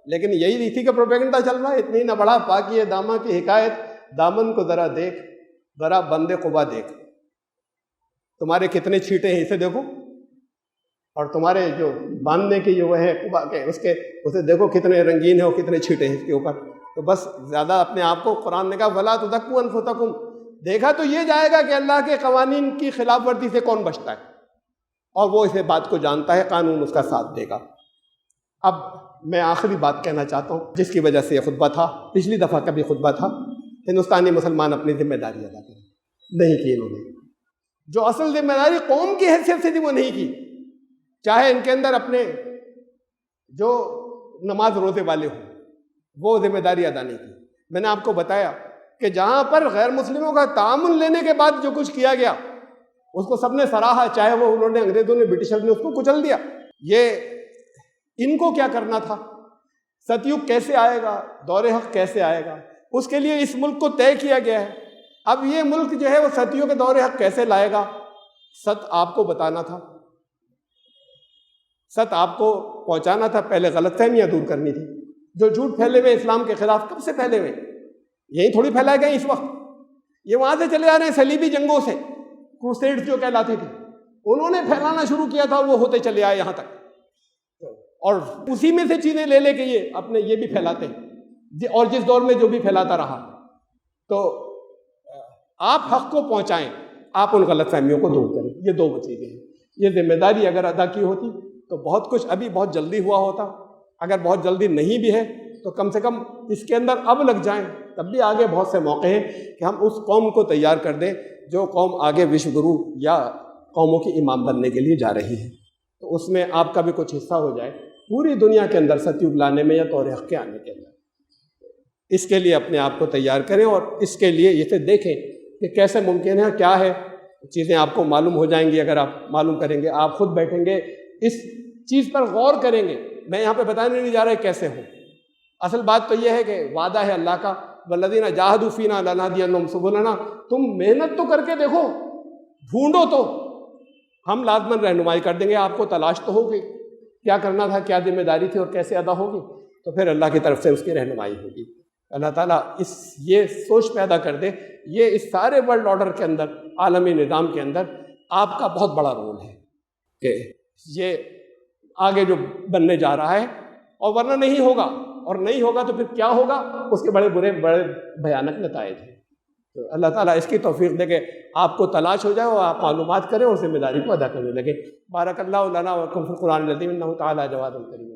لیکن یہی اسی کا پروپیگنڈا چل رہا ہے، اتنی نہ بڑھا پاکی داماں کی حکایت، دامن کو ذرا دیکھ، ذرا بندے قبا دیکھ، تمہارے کتنے چھیٹے ہیں اسے دیکھو، اور تمہارے جو باندھنے کی جو ہے قبا کے اسے دیکھو کتنے رنگین ہیں اور کتنے چھیٹے ہیں اس کے اوپر۔ تو بس زیادہ اپنے آپ کو، قرآن نے کہا وَلَا تُزَكُّوا أَنفُسَكُمْ، دیکھا تو یہ جائے گا کہ اللہ کے قوانین کی خلاف ورزی سے کون بچتا ہے، اور وہ اس بات کو جانتا ہے، قانون اس کا ساتھ دے گا۔ اب میں آخری بات کہنا چاہتا ہوں جس کی وجہ سے یہ خطبہ تھا، پچھلی دفعہ کا بھی خطبہ تھا، ہندوستانی مسلمان اپنی ذمہ داری ادا کریں، نہیں کی انہوں نے، جو اصل ذمہ داری قوم کی حیثیت سے تھی وہ نہیں کی، چاہے ان کے اندر اپنے جو نماز روزے والے ہوں وہ ذمہ داری ادا نہیں کی۔ میں نے آپ کو بتایا کہ جہاں پر غیر مسلموں کا تعامل لینے کے بعد جو کچھ کیا گیا اس کو سب نے سراہا، چاہے وہ انہوں نے، انگریزوں نے، برٹشرز نے اس کو کچل دیا۔ یہ ان کو کیا کرنا تھا، ستیوگ کیسے آئے گا، دور حق کیسے آئے گا، اس کے لیے اس ملک کو طے کیا گیا ہے۔ اب یہ ملک جو ہے وہ ستیوں کے دور حق کیسے لائے گا، ست آپ کو بتانا تھا، ست آپ کو پہنچانا تھا، پہلے غلط فہمیاں دور کرنی تھی، جو جھوٹ پھیلے ہوئے اسلام کے خلاف کب سے پھیلے ہوئے، یہی تھوڑی پھیلائے گئے اس وقت، یہ وہاں سے چلے آ رہے ہیں صلیبی جنگوں سے، کروسیڈز جو کہلاتی تھی، انہوں نے پھیلانا شروع کیا تھا، وہ ہوتے چلے آئے یہاں تک، اور اسی میں سے چیزیں لے لے کے یہ اپنے یہ بھی پھیلاتے ہیں، اور جس دور میں جو بھی پھیلاتا رہا۔ تو آپ حق کو پہنچائیں، آپ ان غلط فہمیوں کو دور کریں، یہ دو چیزیں ہیں۔ یہ ذمہ داری اگر ادا کی ہوتی تو بہت کچھ ابھی بہت جلدی ہوا ہوتا، اگر بہت جلدی نہیں بھی ہے تو کم سے کم اس کے اندر اب لگ جائیں، تب بھی آگے بہت سے موقع ہیں کہ ہم اس قوم کو تیار کر دیں جو قوم آگے وشو گرو یا قوموں کی امام بننے کے لیے جا رہی ہے، تو اس میں آپ کا بھی کچھ حصہ ہو جائے پوری دنیا کے اندر ستیوگ لانے میں یا طور حق کے آنے کے اندر۔ اس کے لیے اپنے آپ کو تیار کریں اور اس کے لیے اسے دیکھیں کہ کیسے ممکن ہے، کیا ہے، چیزیں آپ کو معلوم ہو جائیں گی اگر آپ معلوم کریں گے۔ آپ خود بیٹھیں گے، اس چیز پر غور کریں گے۔ میں یہاں پہ بتانے نہیں جا رہا ہے کیسے ہو، اصل بات تو یہ ہے کہ وعدہ ہے اللہ کا، والذین جاہدوا فینا لنہدینہم سبلنا، تم محنت تو کر کے دیکھو، ڈھونڈو تو ہم لازماً رہنمائی کر دیں گے۔ آپ کو تلاش تو ہوگی کیا کرنا تھا، کیا ذمہ داری تھی اور کیسے ادا ہوگی، تو پھر اللہ کی طرف سے اس کی رہنمائی ہوگی۔ اللہ تعالیٰ یہ سوچ پیدا کر دے، یہ اس سارے ورلڈ آرڈر کے اندر، عالمی نظام کے اندر آپ کا بہت بڑا رول ہے کہ یہ آگے جو بننے جا رہا ہے، اور ورنہ نہیں ہوگا، اور نہیں ہوگا تو پھر کیا ہوگا، اس کے بڑے بھیانک نتائج ہیں۔ تو اللہ تعالیٰ اس کی توفیق دے کہ آپ کو تلاش ہو جائے اور آپ معلومات کریں اور ذمہ داری کو ادا کرنے لگیں۔ بارک اللہ لنا و لکم فی القرآن العظیم انہ تعالی جواد کریم۔